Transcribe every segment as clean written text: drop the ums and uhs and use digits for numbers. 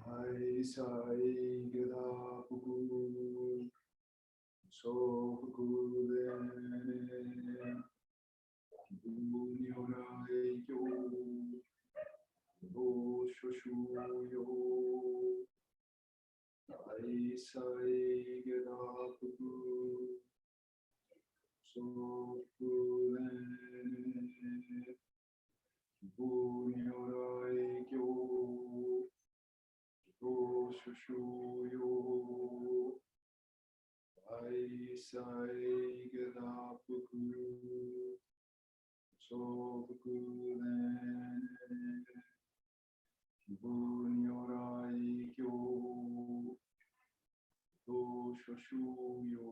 Ai sai geda fuku so fuku dene bunyorai kyo bo shoshu yo ai sai geda fuku so fuku dene bunyorai kyo Shushuyo Ai Sai Geda Fuku So Fuku Nen Bunyorai Kyo Do Shushuyo.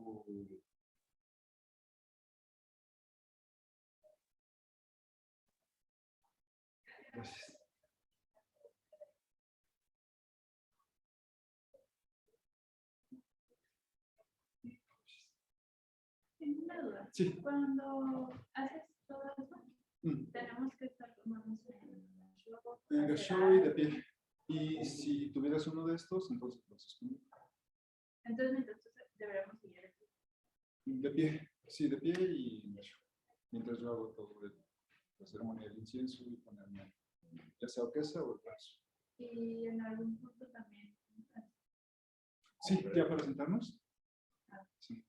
Gracias. Tengo una duda. Sí. Cuando haces todo eso, tenemos que estar tomando en el show y de pie. Y si tuvieras uno de estos, entonces lo haces conmigo. Entonces deberíamos seguir aquí. De pie, sí, de pie y en el show. Mientras yo hago todo la ceremonia del incienso y ponerme ya sea orquesta o el brazo. Y en algún punto también. Sí, ya para sentarnos. Sí.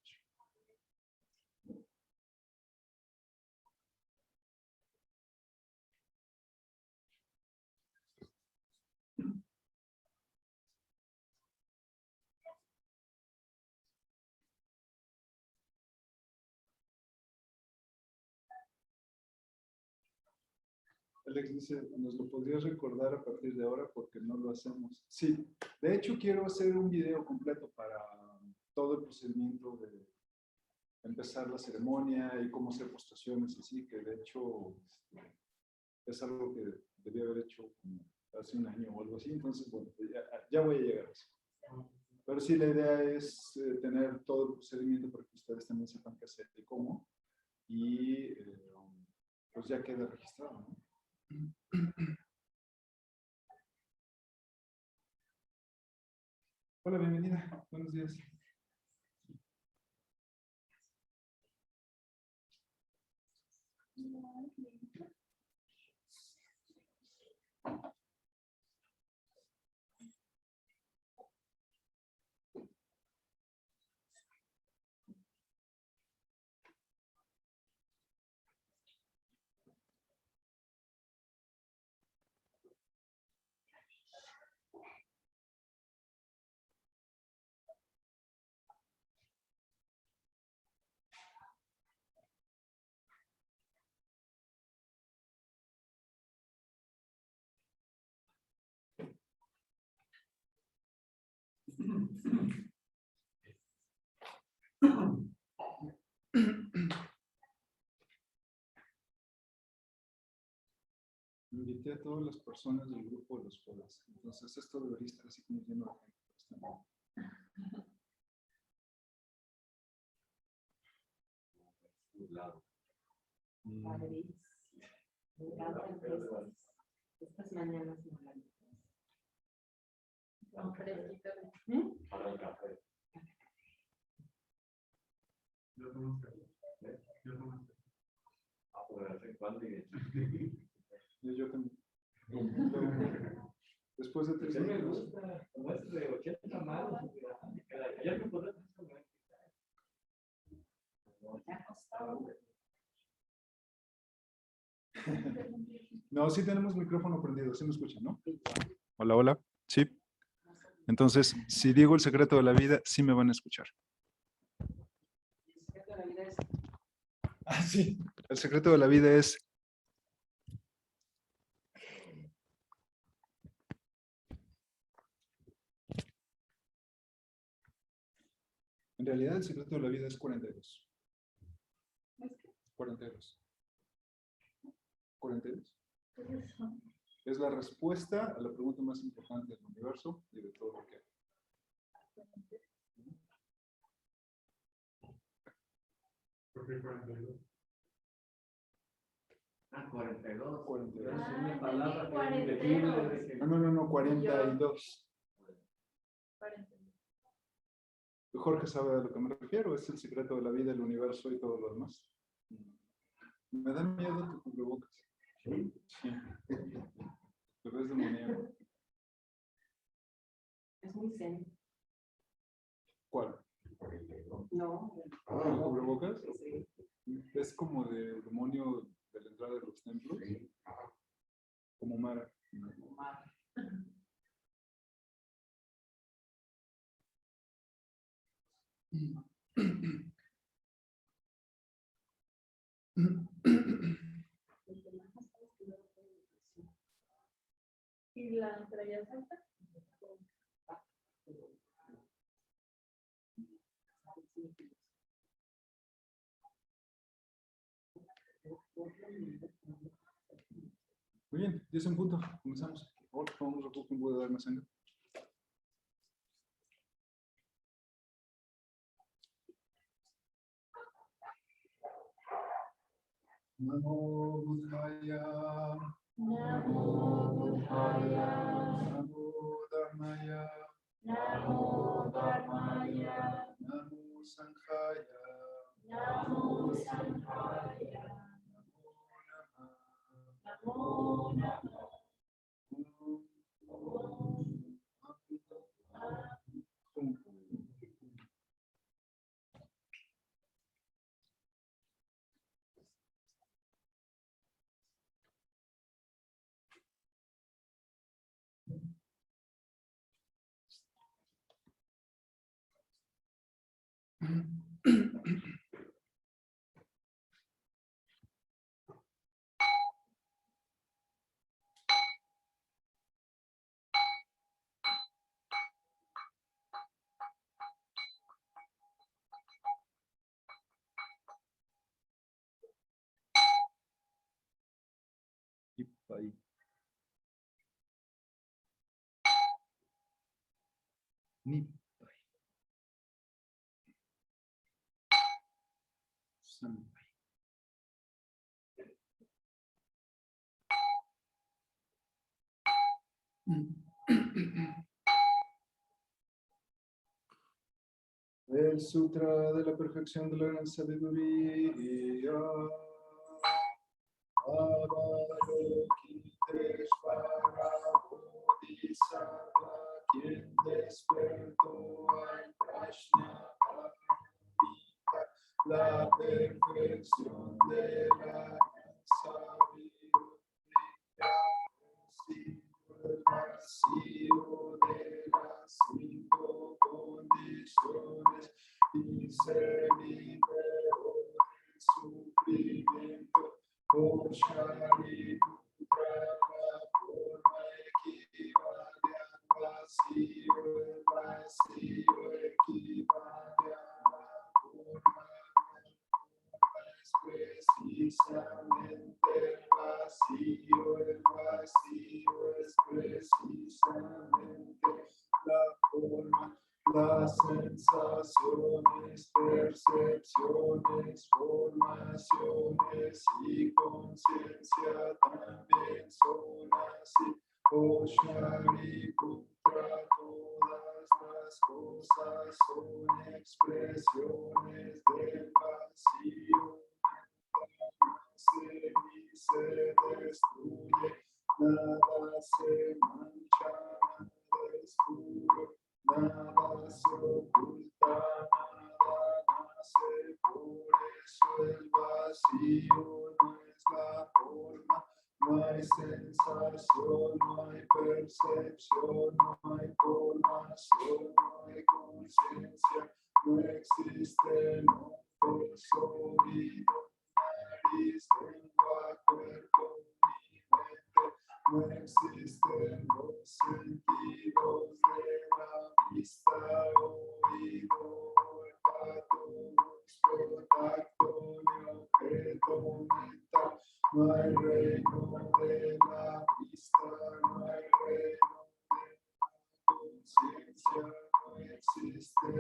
Alex dice, ¿nos lo podrías recordar a partir de ahora? Porque no lo hacemos. Sí, de hecho quiero hacer un video completo para todo el procedimiento de empezar la ceremonia y cómo hacer postraciones, así que de hecho es algo que debía haber hecho como hace un año o algo así, entonces bueno, ya voy a llegar a eso. Pero sí, la idea es tener todo el procedimiento para que ustedes también sepan qué hacer y cómo, y pues ya queda registrado, ¿no? Hola, bienvenida. Buenos días. Invité a todas las personas del grupo de los jueves. Entonces esto debería estar así como lleno de gente. Estas mañanas Con fresquito. Para el café. Yo tomo café. Pues hace cuánto Yo también. Después de 3 me años. gusta, como es de 80 malos, ya me podrás hacer. No, sí tenemos micrófono prendido, sí me escuchan, ¿no? Hola, hola, sí. Entonces, si digo el secreto de la vida, sí me van a escuchar. el secreto de la vida es Ah, sí. El secreto de la vida es en realidad el secreto de la vida es 42. 42. 42. Es la respuesta a la pregunta más importante del universo y de todo lo que hay. ¿Por qué 42? Ah, 42. 42. Es una palabra que es indefinible. No, 42. Jorge sabe a lo que me refiero, es el secreto de la vida, el universo y todo lo demás. Me da miedo tu cubrebocas. Sí. Pero es demoníaco. Es muy zen. ¿Cuál? No. ¿El cubrebocas? Sí. Es como de demonio de la entrada de los templos. Como Mara. ¿Y la estrella santa? Muy bien, 10 en punto. Comenzamos. Ahora vamos a poco un poco de darme sangre. Namo Buddhaya. Namo Buddhaya. Namo Dharmaya. Namo Dharmaya. Namo Sankhaya. Namo Sankhaya. Namo Namo. Ipai. Nipai. Sampai. El Sutra de la Perfección de la Gran Sabiduría. Avalokiteshvara Bodhisattva, quien despertó al Prajnaparamita, la perfección de la sabiduría, el vacío de las 5 condiciones y se liberó del sufrimiento. Por Shariputra, la forma equivale al vacío, el vacío equivale a la forma es precisamente el vacío es precisamente la forma. Las sensaciones, percepciones, formaciones y conciencia también son así. Oh Shariputra, todas las cosas son expresiones del vacío. Se destruye, nada se mancha, nada es puro. Nada se oculta, nada nace, por eso el vacío no es la forma, no hay sensación, no hay percepción, no hay formación, no hay conciencia, no existe nombre, oído, nariz, lengua, cuerpo, ni mente. No existen los sentidos de la vista, oído, olfato, gusto, tacto y objeto mental. No hay reino de la vista, no hay reino de la conciencia, no existe la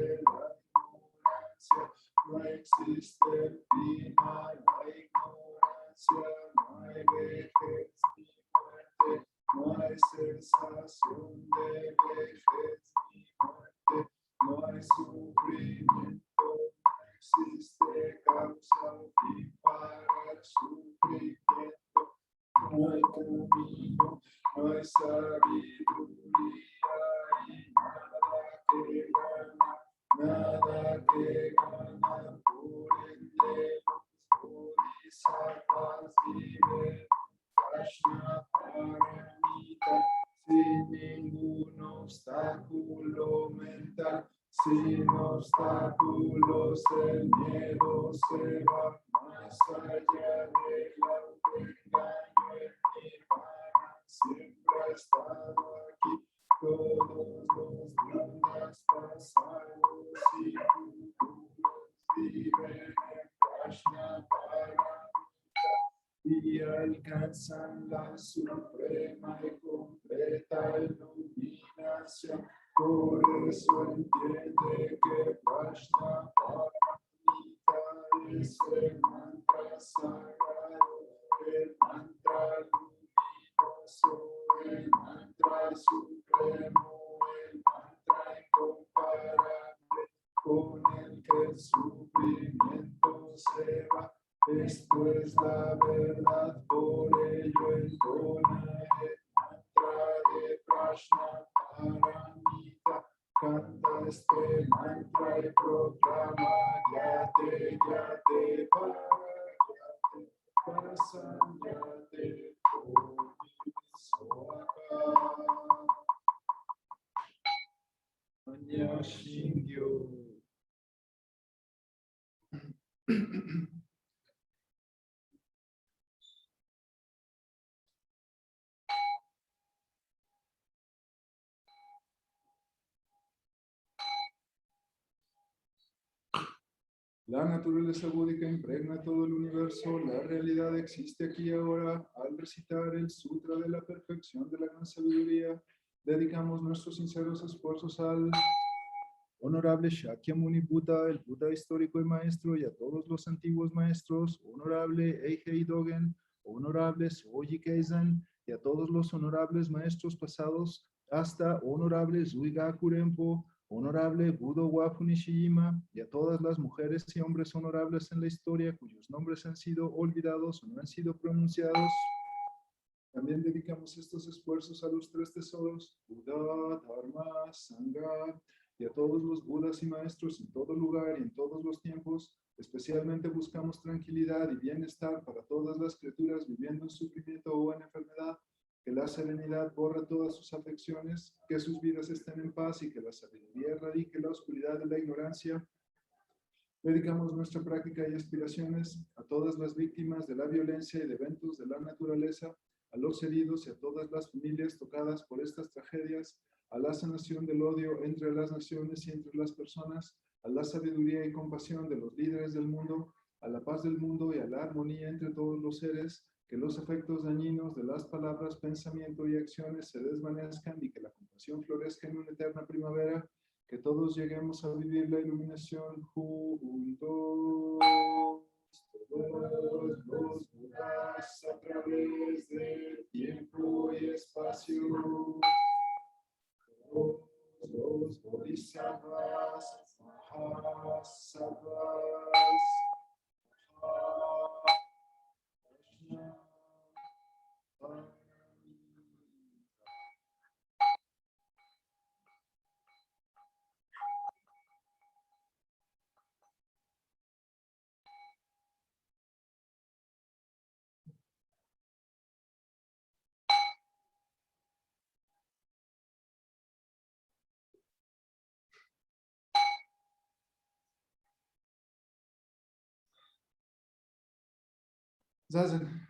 ignorancia, no existe el fin a la ignorancia, no hay vejez ni muerte, no hay sensación de vejez ni muerte, no hay sufrimiento. sufrimiento, no hay camino, no hay sabiduría y nada que gana, por ende los bodhisattvas viven Krishna Paramita, sin ningún obstáculo mental, sin obstáculos el miedo se va, más allá del autoengaño el nirvana siempre ha estado aquí, todos los días pasados y futuros viven en Krishna Paramita y alcanzan la suprema y completa iluminación. Por eso entiende que Krishna Paramita es el mantra sagrado, el mantra luminoso, el mantra supremo, el mantra incomparable, con el que el sufrimiento se va. Esto es la verdad, por ello entona el mantra de Krishna Paramita. Canta este mantra y proclama Yate, Yate, Parasanyate, Bodhisoaka. Anya Shingyo. La naturaleza búdica impregna todo el universo, la realidad existe aquí y ahora. Al recitar el Sutra de la Perfección de la Gran Sabiduría, dedicamos nuestros sinceros esfuerzos al honorable Shakyamuni Buda, el Buda histórico y maestro, y a todos los antiguos maestros, honorable Eihei Dogen, honorable Soji Keizan, y a todos los honorables maestros pasados, hasta honorable Zuigaku Rempo, honorable Budo Wafu Nishijima, y a todas las mujeres y hombres honorables en la historia cuyos nombres han sido olvidados o no han sido pronunciados. También dedicamos estos esfuerzos a los tres tesoros, Buda, Dharma, Sangha, y a todos los Budas y maestros en todo lugar y en todos los tiempos. Especialmente buscamos tranquilidad y bienestar para todas las criaturas viviendo en sufrimiento o en enfermedad. Que la serenidad borre todas sus afecciones, que sus vidas estén en paz y que la sabiduría erradique la oscuridad de la ignorancia. Dedicamos nuestra práctica y aspiraciones a todas las víctimas de la violencia y de eventos de la naturaleza, a los heridos y a todas las familias tocadas por estas tragedias, a la sanación del odio entre las naciones y entre las personas, a la sabiduría y compasión de los líderes del mundo, a la paz del mundo y a la armonía entre todos los seres, que los efectos dañinos de las palabras, pensamiento y acciones se desvanezcan y que la compasión florezca en una eterna primavera, que todos lleguemos a vivir la iluminación juntos, todos los Budas a través del tiempo y espacio, todos los Bodhisattvas, Mahasattvas, Zazen.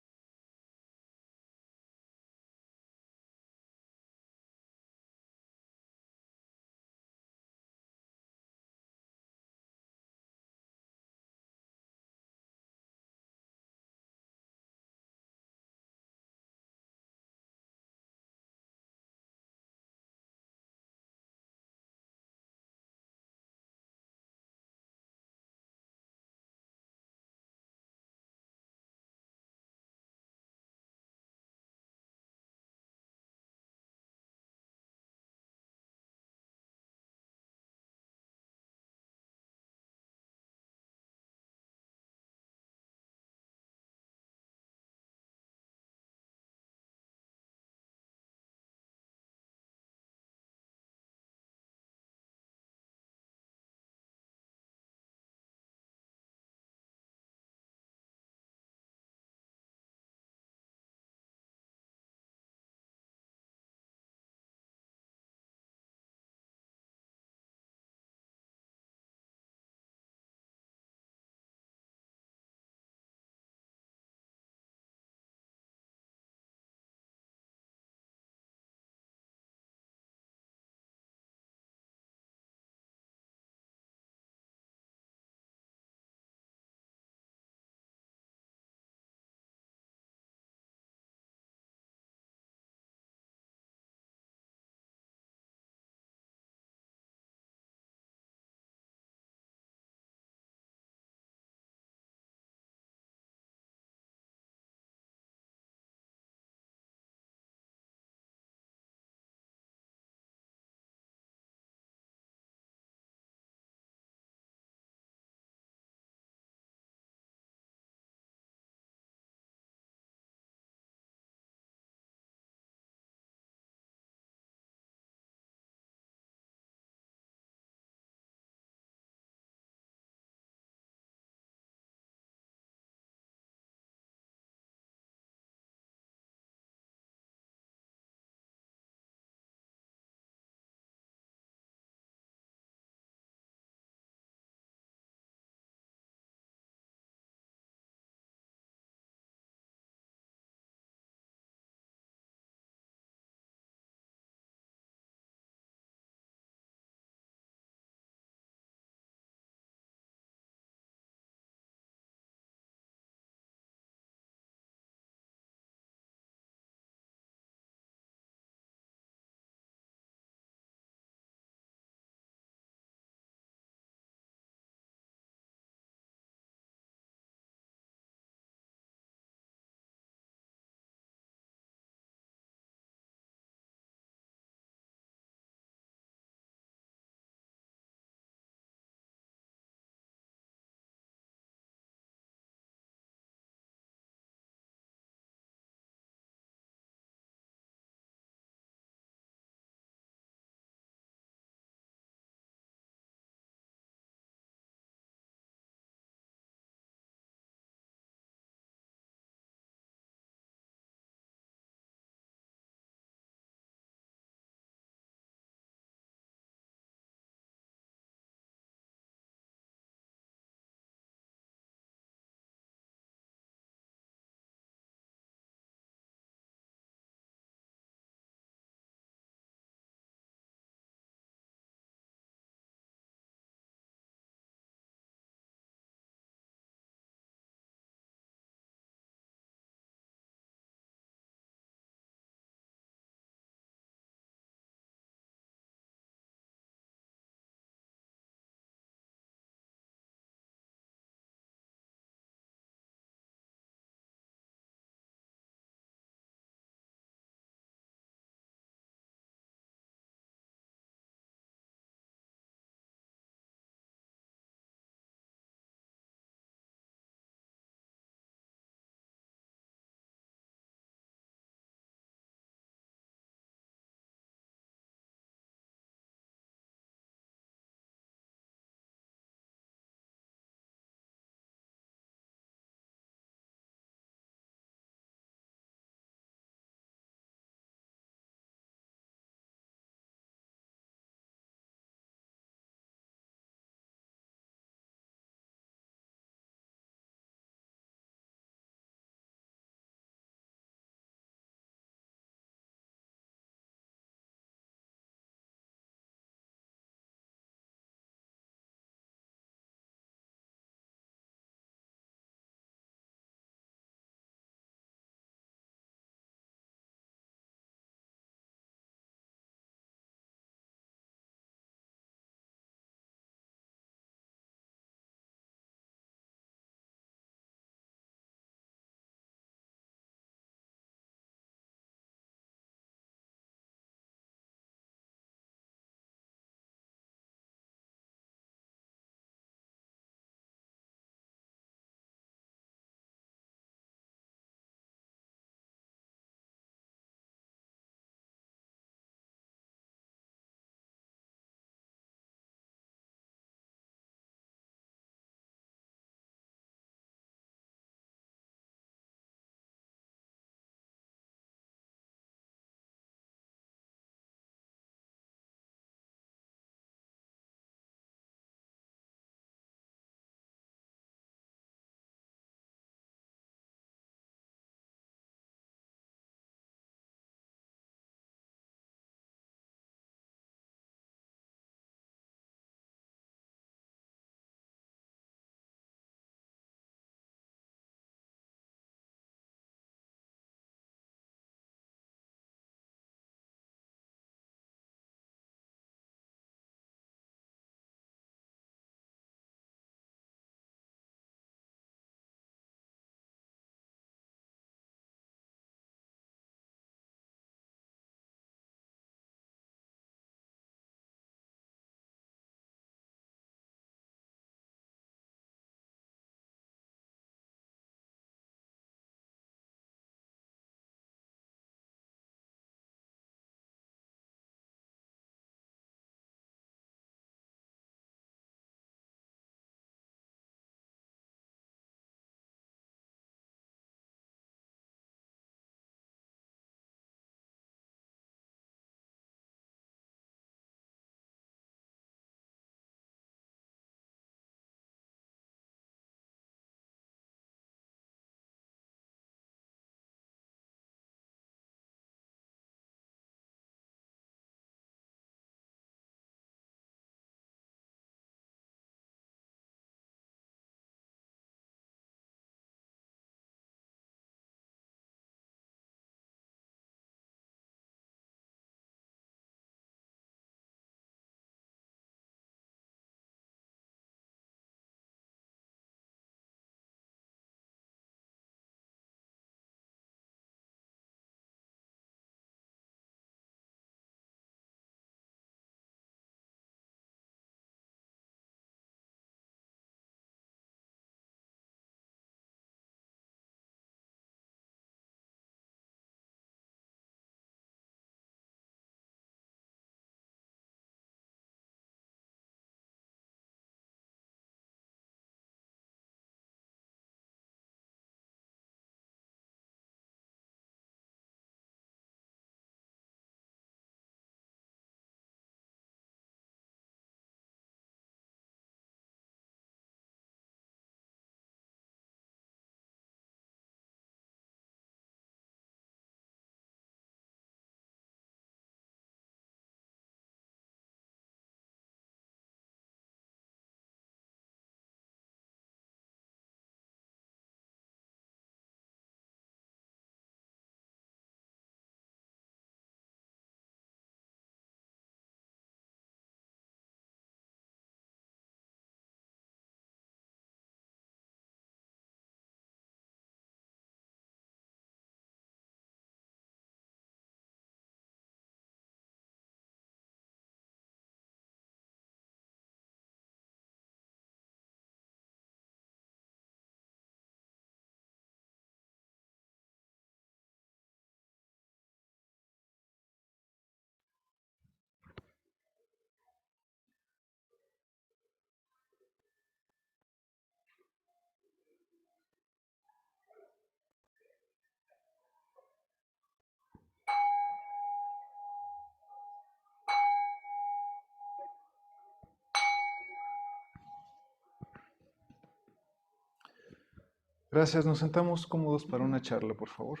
Gracias, nos sentamos cómodos para una charla, por favor.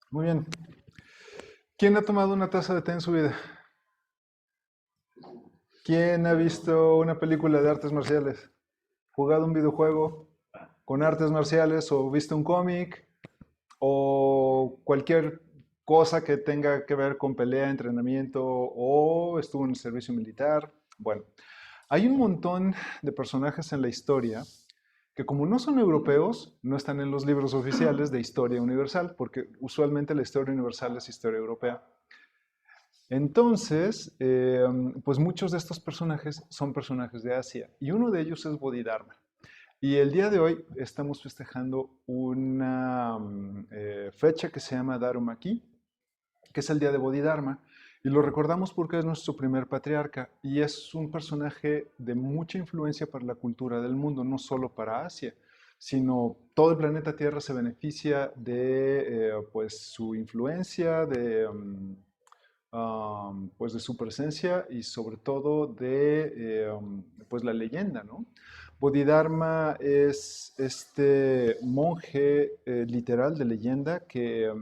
Muy bien. ¿Quién ha tomado una taza de té en su vida? ¿Quién ha visto una película de artes marciales? ¿Jugado un videojuego con artes marciales o visto un cómic o cualquier cosa que tenga que ver con pelea, entrenamiento o estuvo en el servicio militar? Bueno, hay un montón de personajes en la historia que como no son europeos, no están en los libros oficiales de historia universal, porque usualmente la historia universal es historia europea. Entonces, pues muchos de estos personajes son personajes de Asia, y uno de ellos es Bodhidharma. Y el día de hoy estamos festejando una fecha que se llama Dharmaki, que es el día de Bodhidharma, y lo recordamos porque es nuestro primer patriarca, y es un personaje de mucha influencia para la cultura del mundo, no solo para Asia, sino todo el planeta Tierra se beneficia de pues, su influencia, pues de su presencia y sobre todo de pues la leyenda, ¿no? Bodhidharma es este monje literal de leyenda que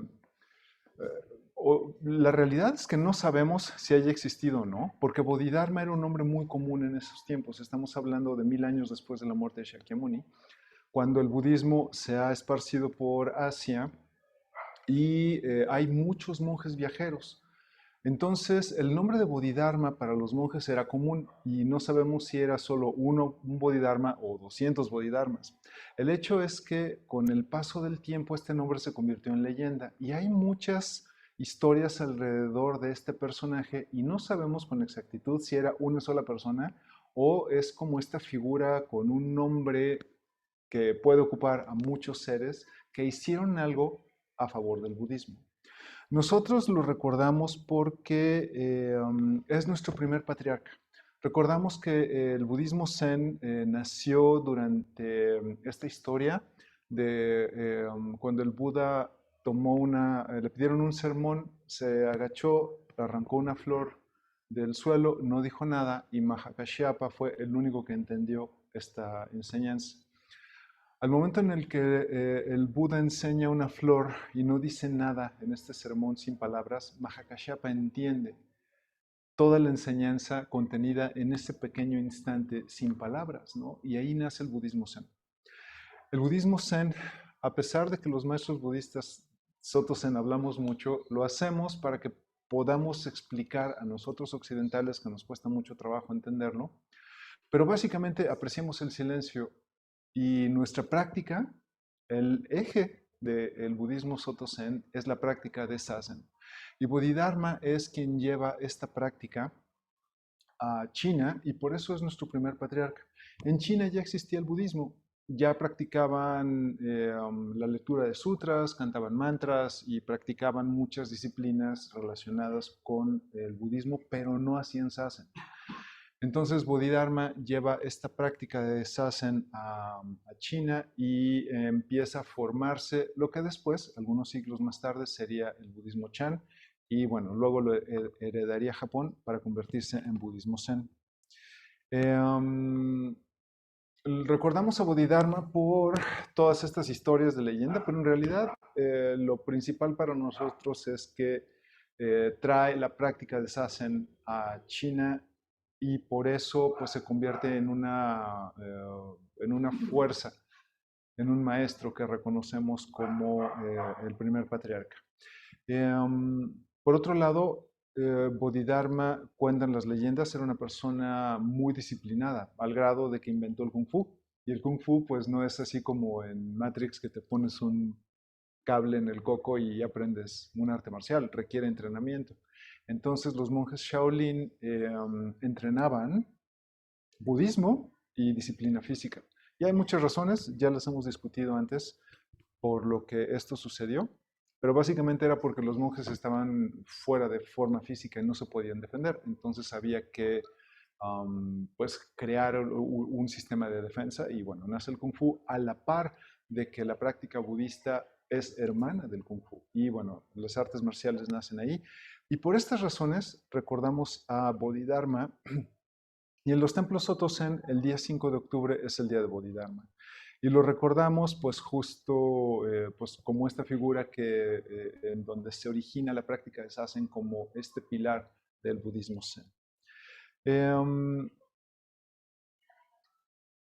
la realidad es que no sabemos si haya existido o no, porque Bodhidharma era un nombre muy común en esos tiempos. Estamos hablando de 1000 años después de la muerte de Shakyamuni, cuando el budismo se ha esparcido por Asia y hay muchos monjes viajeros. Entonces, el nombre de Bodhidharma para los monjes era común y no sabemos si era solo un Bodhidharma o 200 Bodhidharmas. El hecho es que con el paso del tiempo este nombre se convirtió en leyenda y hay muchas historias alrededor de este personaje y no sabemos con exactitud si era una sola persona o es como esta figura con un nombre que puede ocupar a muchos seres que hicieron algo a favor del budismo. Nosotros lo recordamos porque es nuestro primer patriarca. Recordamos que el budismo zen nació durante esta historia de cuando el Buda le pidieron un sermón, se agachó, arrancó una flor del suelo, no dijo nada y Mahakashyapa fue el único que entendió esta enseñanza. Al momento en el que el Buda enseña una flor y no dice nada en este sermón sin palabras, Mahakashyapa entiende toda la enseñanza contenida en ese pequeño instante sin palabras, ¿no? Y ahí nace el budismo zen. El budismo zen, a pesar de que los maestros budistas Soto Zen hablamos mucho, lo hacemos para que podamos explicar a nosotros occidentales, que nos cuesta mucho trabajo entenderlo, pero básicamente apreciamos el silencio y nuestra práctica, el eje del budismo Soto Zen es la práctica de Zazen. Y Bodhidharma es quien lleva esta práctica a China y por eso es nuestro primer patriarca. En China ya existía el budismo, ya practicaban la lectura de sutras, cantaban mantras y practicaban muchas disciplinas relacionadas con el budismo, pero no hacían Zazen. Entonces Bodhidharma lleva esta práctica de Zazen a China y empieza a formarse lo que después, algunos siglos más tarde, sería el budismo Chan y bueno, luego lo heredaría Japón para convertirse en budismo Zen. Recordamos a Bodhidharma por todas estas historias de leyenda, pero en realidad lo principal para nosotros es que trae la práctica de Zazen a China y por eso pues, se convierte en una fuerza, en un maestro que reconocemos como el primer patriarca. Por otro lado, Bodhidharma, cuentan las leyendas, era una persona muy disciplinada, al grado de que inventó el Kung Fu. Y el Kung Fu pues no es así como en Matrix que te pones un cable en el coco y aprendes un arte marcial, requiere entrenamiento. Entonces los monjes Shaolin entrenaban budismo y disciplina física. Y hay muchas razones, ya las hemos discutido antes, por lo que esto sucedió, pero básicamente era porque los monjes estaban fuera de forma física y no se podían defender, entonces había que pues crear un sistema de defensa y bueno, nace el Kung Fu a la par de que la práctica budista es hermana del Kung Fu y bueno, las artes marciales nacen ahí y por estas razones recordamos a Bodhidharma y en los templos Soto Zen el día 5 de octubre es el día de Bodhidharma. Y lo recordamos pues justo pues, como esta figura que, en donde se origina la práctica de Zazen como este pilar del budismo Zen.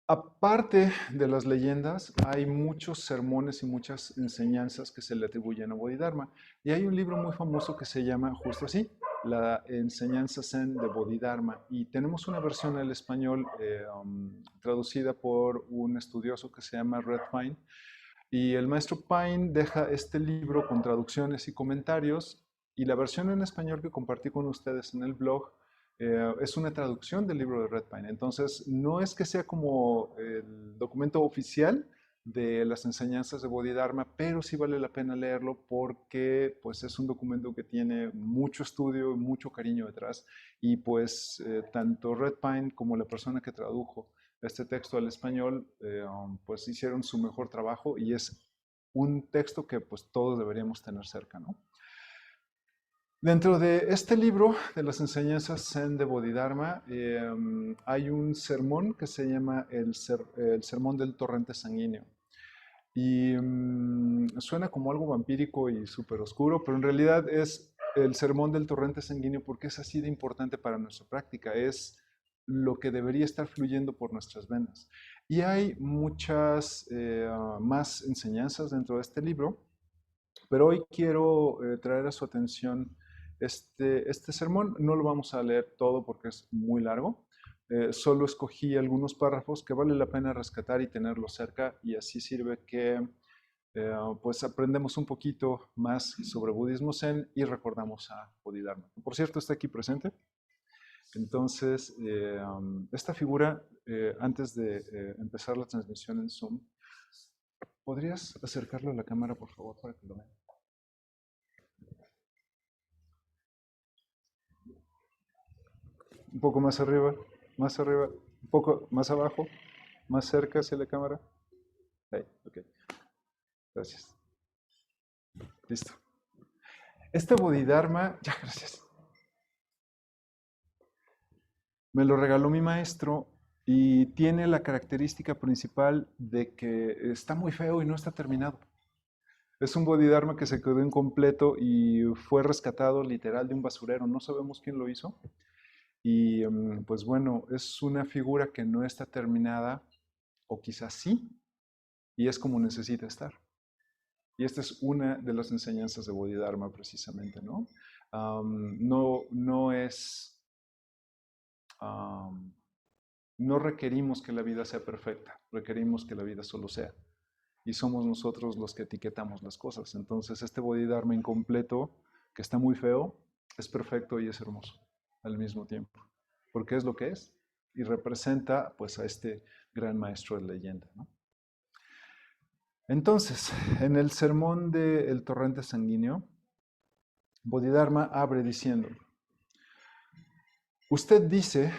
Aparte de las leyendas, hay muchos sermones y muchas enseñanzas que se le atribuyen a Bodhidharma. Y hay un libro muy famoso que se llama justo así, La enseñanza Zen de Bodhidharma. Y tenemos una versión al español traducida por un estudioso que se llama Red Pine. Y el maestro Pine deja este libro con traducciones y comentarios. Y la versión en español que compartí con ustedes en el blog es una traducción del libro de Red Pine. Entonces, no es que sea como el documento oficial de las enseñanzas de Bodhidharma, pero sí vale la pena leerlo porque pues, es un documento que tiene mucho estudio y mucho cariño detrás. Y pues tanto Red Pine como la persona que tradujo este texto al español, pues hicieron su mejor trabajo y es un texto que pues todos deberíamos tener cerca, ¿no? Dentro de este libro de las enseñanzas Zen de Bodhidharma hay un sermón que se llama el sermón del torrente sanguíneo. Y suena como algo vampírico y súper oscuro, pero en realidad es el sermón del torrente sanguíneo porque es así de importante para nuestra práctica. Es lo que debería estar fluyendo por nuestras venas. Y hay muchas más enseñanzas dentro de este libro, pero hoy quiero traer a su atención este sermón. No lo vamos a leer todo porque es muy largo. Solo escogí algunos párrafos que vale la pena rescatar y tenerlos cerca y así sirve que pues aprendemos un poquito más sobre budismo zen y recordamos a Bodhidharma. Por cierto, está aquí presente. Entonces, esta figura, antes de empezar la transmisión en Zoom, ¿podrías acercarlo a la cámara, por favor, para que lo vean? Un poco más arriba, un poco más abajo, más cerca hacia la cámara. Ahí, ok. Gracias. Listo. Este Bodhidharma, ya, gracias. Me lo regaló mi maestro y tiene la característica principal de que está muy feo y no está terminado. Es un Bodhidharma que se quedó incompleto y fue rescatado literal de un basurero. No sabemos quién lo hizo. Y pues bueno, es una figura que no está terminada, o quizás sí, y es como necesita estar. Y esta es una de las enseñanzas de Bodhidharma precisamente, ¿no? No requerimos que la vida sea perfecta, requerimos que la vida solo sea. Y somos nosotros los que etiquetamos las cosas. Entonces este Bodhidharma incompleto, que está muy feo, es perfecto y es hermoso al mismo tiempo. Porque es lo que es y representa pues a este gran maestro de leyenda, ¿no? Entonces, en el sermón del torrente sanguíneo, Bodhidharma abre diciendo: usted dice,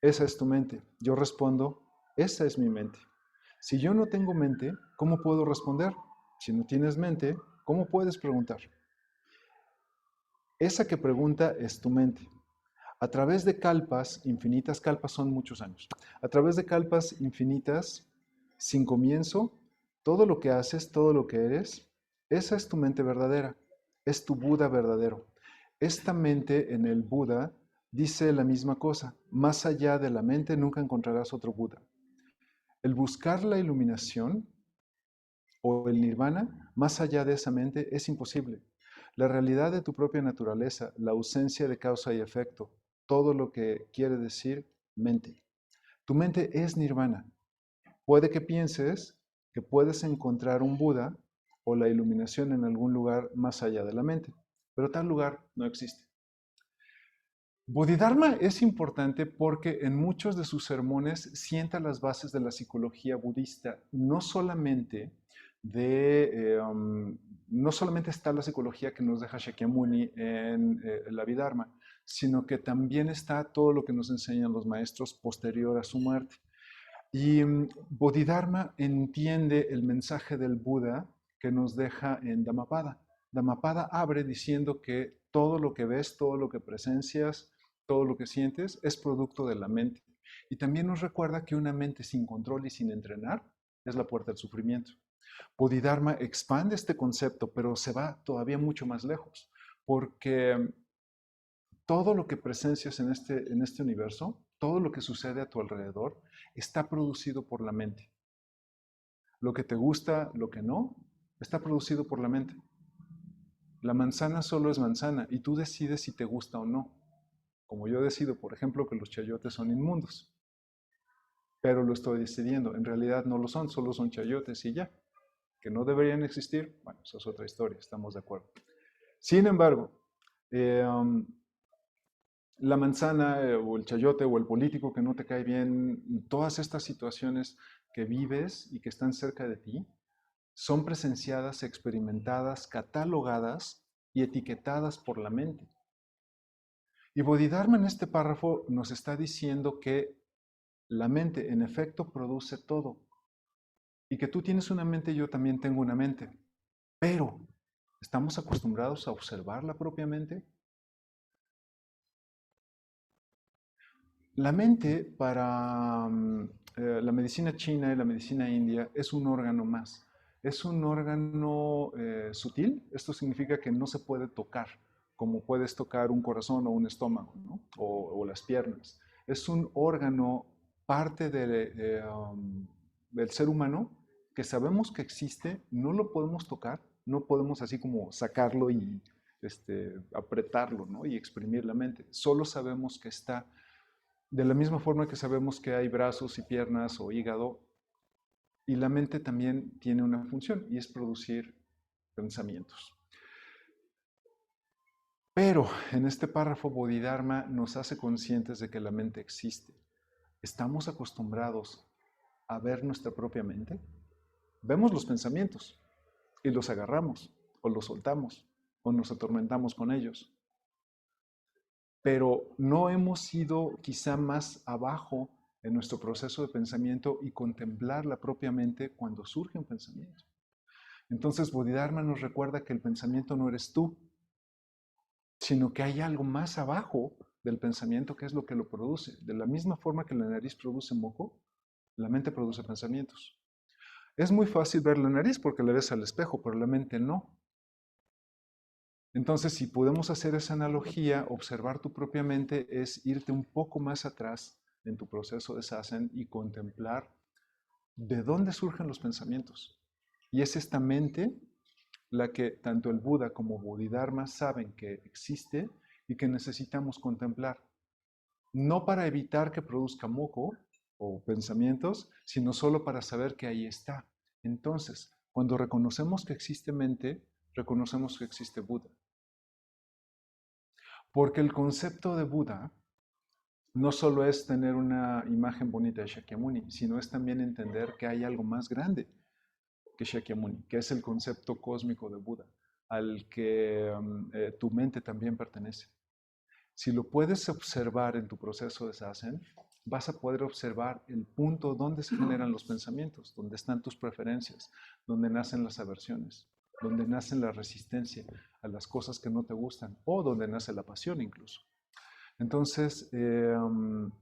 esa es tu mente. Yo respondo, esa es mi mente. Si yo no tengo mente, ¿cómo puedo responder? Si no tienes mente, ¿cómo puedes preguntar? Esa que pregunta es tu mente. A través de kalpas, infinitas kalpas son muchos años, a través de kalpas infinitas, sin comienzo, todo lo que haces, todo lo que eres, esa es tu mente verdadera, es tu Buda verdadero. Esta mente en el Buda dice la misma cosa, más allá de la mente nunca encontrarás otro Buda. El buscar la iluminación o el nirvana más allá de esa mente es imposible. La realidad de tu propia naturaleza, la ausencia de causa y efecto, todo lo que quiere decir mente. Tu mente es nirvana. Puede que pienses que puedes encontrar un Buda o la iluminación en algún lugar más allá de la mente, pero tal lugar no existe. Bodhidharma es importante porque en muchos de sus sermones sienta las bases de la psicología budista, no solamente no solamente está la psicología que nos deja Shakyamuni en el Abhidharma, sino que también está todo lo que nos enseñan los maestros posterior a su muerte. Y Bodhidharma entiende el mensaje del Buda que nos deja en Dhammapada. Dhammapada abre diciendo que todo lo que ves, todo lo que presencias, todo lo que sientes es producto de la mente. Y también nos recuerda que una mente sin control y sin entrenar es la puerta del sufrimiento. Bodhidharma expande este concepto, pero se va todavía mucho más lejos, porque todo lo que presencias en este universo, todo lo que sucede a tu alrededor, está producido por la mente. Lo que te gusta, lo que no, está producido por la mente. La manzana solo es manzana y tú decides si te gusta o no. Como yo decido, por ejemplo, que los chayotes son inmundos. Pero lo estoy decidiendo. En realidad no lo son, solo son chayotes y ya. Que no deberían existir, bueno, eso es otra historia, estamos de acuerdo. Sin embargo, la manzana o el chayote o el político que no te cae bien, todas estas situaciones que vives y que están cerca de ti, son presenciadas, experimentadas, catalogadas y etiquetadas por la mente. Y Bodhidharma en este párrafo nos está diciendo que la mente en efecto produce todo. Y que tú tienes una mente y yo también tengo una mente. Pero, ¿estamos acostumbrados a observarla propiamente? La mente para la medicina china y la medicina india es un órgano más. Es un órgano sutil. Esto significa que no se puede tocar, como puedes tocar un corazón o un estómago, ¿no? o las piernas. Es un órgano parte del ser humano que sabemos que existe, no lo podemos tocar, no podemos así como sacarlo y apretarlo, ¿no? Y exprimir la mente. Solo sabemos que está. De la misma forma que sabemos que hay brazos y piernas o hígado, y la mente también tiene una función y es producir pensamientos. Pero en este párrafo Bodhidharma nos hace conscientes de que la mente existe. ¿Estamos acostumbrados a ver nuestra propia mente? Vemos los pensamientos y los agarramos o los soltamos o nos atormentamos con ellos. Pero no hemos ido quizá más abajo en nuestro proceso de pensamiento y contemplarla propiamente cuando surge un pensamiento. Entonces Bodhidharma nos recuerda que el pensamiento no eres tú, sino que hay algo más abajo del pensamiento que es lo que lo produce. De la misma forma que la nariz produce moco, la mente produce pensamientos. Es muy fácil ver la nariz porque la ves al espejo, pero la mente no. Entonces, si podemos hacer esa analogía, observar tu propia mente es irte un poco más atrás en tu proceso de Zazen y contemplar de dónde surgen los pensamientos. Y es esta mente la que tanto el Buda como Bodhidharma saben que existe y que necesitamos contemplar. No para evitar que produzca moco o pensamientos, sino solo para saber que ahí está. Entonces, cuando reconocemos que existe mente, reconocemos que existe Buda. Porque el concepto de Buda no solo es tener una imagen bonita de Shakyamuni, sino es también entender que hay algo más grande que Shakyamuni, que es el concepto cósmico de Buda, al que tu mente también pertenece. Si lo puedes observar en tu proceso de Zazen, vas a poder observar el punto donde se generan los pensamientos, donde están tus preferencias, donde nacen las aversiones, donde nace la resistencia a las cosas que no te gustan o donde nace la pasión incluso. Entonces,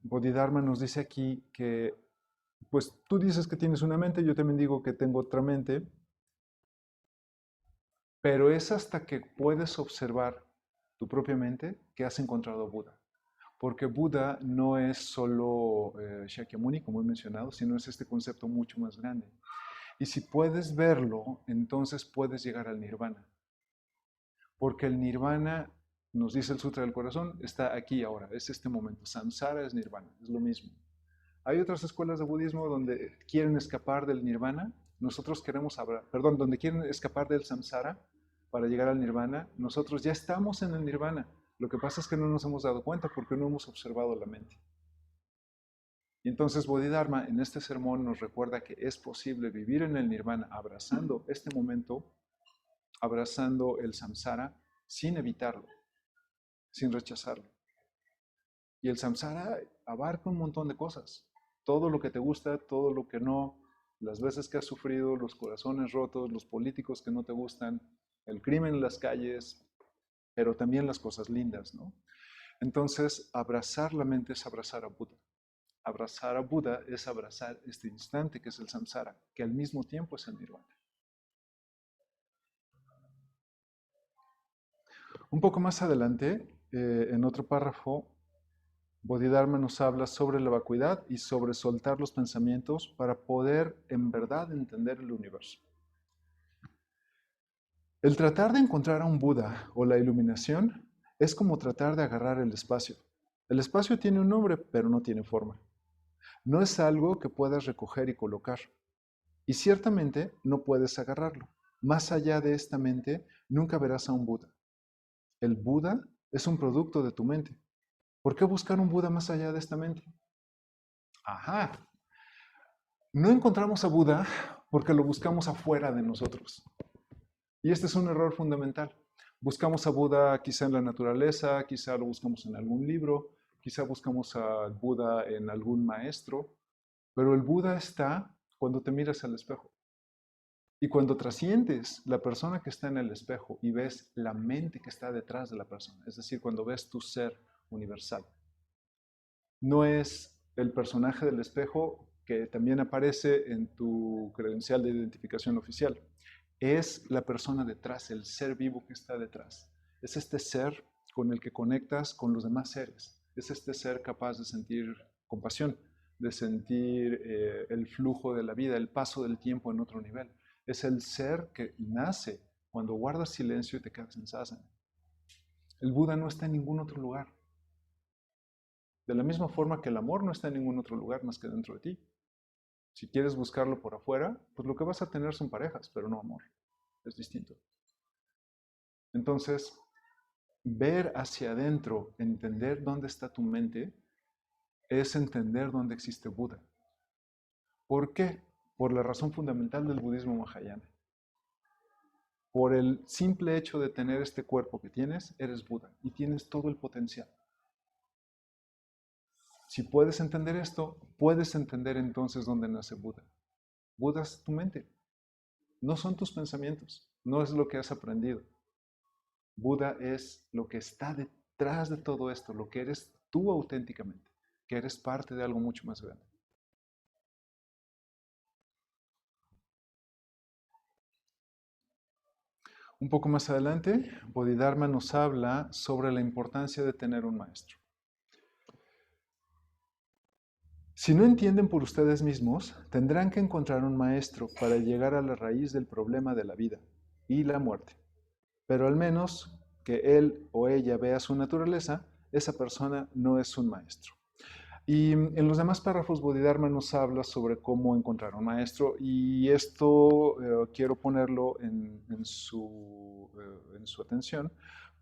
Bodhidharma nos dice aquí que, pues tú dices que tienes una mente, yo también digo que tengo otra mente, pero es hasta que puedes observar tu propia mente que has encontrado a Buda. Porque Buda no es solo Shakyamuni, como he mencionado, sino es este concepto mucho más grande. Y si puedes verlo, entonces puedes llegar al nirvana. Porque el nirvana, nos dice el Sutra del Corazón, está aquí ahora, es este momento. Samsara es nirvana, es lo mismo. Hay otras escuelas de budismo donde quieren escapar del nirvana, nosotros queremos donde quieren escapar del samsara para llegar al nirvana, nosotros ya estamos en el nirvana. Lo que pasa es que no nos hemos dado cuenta porque no hemos observado la mente. Y entonces Bodhidharma en este sermón nos recuerda que es posible vivir en el nirvana abrazando este momento, abrazando el samsara sin evitarlo, sin rechazarlo. Y el samsara abarca un montón de cosas. Todo lo que te gusta, todo lo que no, las veces que has sufrido, los corazones rotos, los políticos que no te gustan, el crimen en las calles, pero también las cosas lindas, ¿no? Entonces, abrazar la mente es abrazar a Buda. Abrazar a Buda es abrazar este instante que es el samsara, que al mismo tiempo es el nirvana. Un poco más adelante, en otro párrafo, Bodhidharma nos habla sobre la vacuidad y sobre soltar los pensamientos para poder en verdad entender el universo. El tratar de encontrar a un Buda o la iluminación es como tratar de agarrar el espacio. El espacio tiene un nombre, pero no tiene forma. No es algo que puedas recoger y colocar. Y ciertamente no puedes agarrarlo. Más allá de esta mente, nunca verás a un Buda. El Buda es un producto de tu mente. ¿Por qué buscar un Buda más allá de esta mente? Ajá. No encontramos a Buda porque lo buscamos afuera de nosotros. Y este es un error fundamental. Buscamos a Buda quizá en la naturaleza, quizá lo buscamos en algún libro, quizá buscamos a Buda en algún maestro, pero el Buda está cuando te miras al espejo. Y cuando trasciendes la persona que está en el espejo y ves la mente que está detrás de la persona, es decir, cuando ves tu ser universal. No es el personaje del espejo que también aparece en tu credencial de identificación oficial. Es la persona detrás, el ser vivo que está detrás. Es este ser con el que conectas con los demás seres. Es este ser capaz de sentir compasión, de sentir el flujo de la vida, el paso del tiempo en otro nivel. Es el ser que nace cuando guardas silencio y te quedas en sasana. El Buda no está en ningún otro lugar. De la misma forma que el amor no está en ningún otro lugar más que dentro de ti. Si quieres buscarlo por afuera, pues lo que vas a tener son parejas, pero no amor. Es distinto. Entonces, ver hacia adentro, entender dónde está tu mente, es entender dónde existe Buda. ¿Por qué? Por la razón fundamental del budismo mahayana. Por el simple hecho de tener este cuerpo que tienes, eres Buda y tienes todo el potencial. Si puedes entender esto, puedes entender entonces dónde nace Buda. Buda es tu mente. No son tus pensamientos, no es lo que has aprendido. Buda es lo que está detrás de todo esto, lo que eres tú auténticamente, que eres parte de algo mucho más grande. Un poco más adelante, Bodhidharma nos habla sobre la importancia de tener un maestro. Si no entienden por ustedes mismos, tendrán que encontrar un maestro para llegar a la raíz del problema de la vida y la muerte. Pero al menos que él o ella vea su naturaleza, esa persona no es un maestro. Y en los demás párrafos, Bodhidharma nos habla sobre cómo encontrar un maestro y esto quiero ponerlo en su atención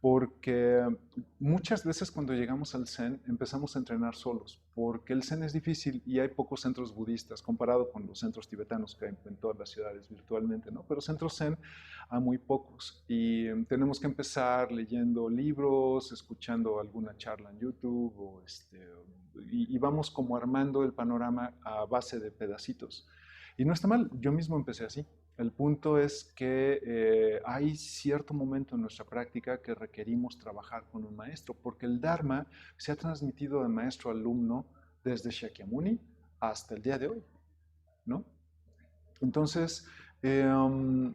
porque muchas veces cuando llegamos al Zen empezamos a entrenar solos porque el Zen es difícil y hay pocos centros budistas comparado con los centros tibetanos que hay en todas las ciudades virtualmente, ¿no? Pero centros Zen hay muy pocos y tenemos que empezar leyendo libros, escuchando alguna charla en YouTube y vamos como armando el panorama a base de pedacitos. Y no está mal, yo mismo empecé así. El punto es que hay cierto momento en nuestra práctica que requerimos trabajar con un maestro, porque el Dharma se ha transmitido de maestro a alumno desde Shakyamuni hasta el día de hoy, ¿no? Entonces, en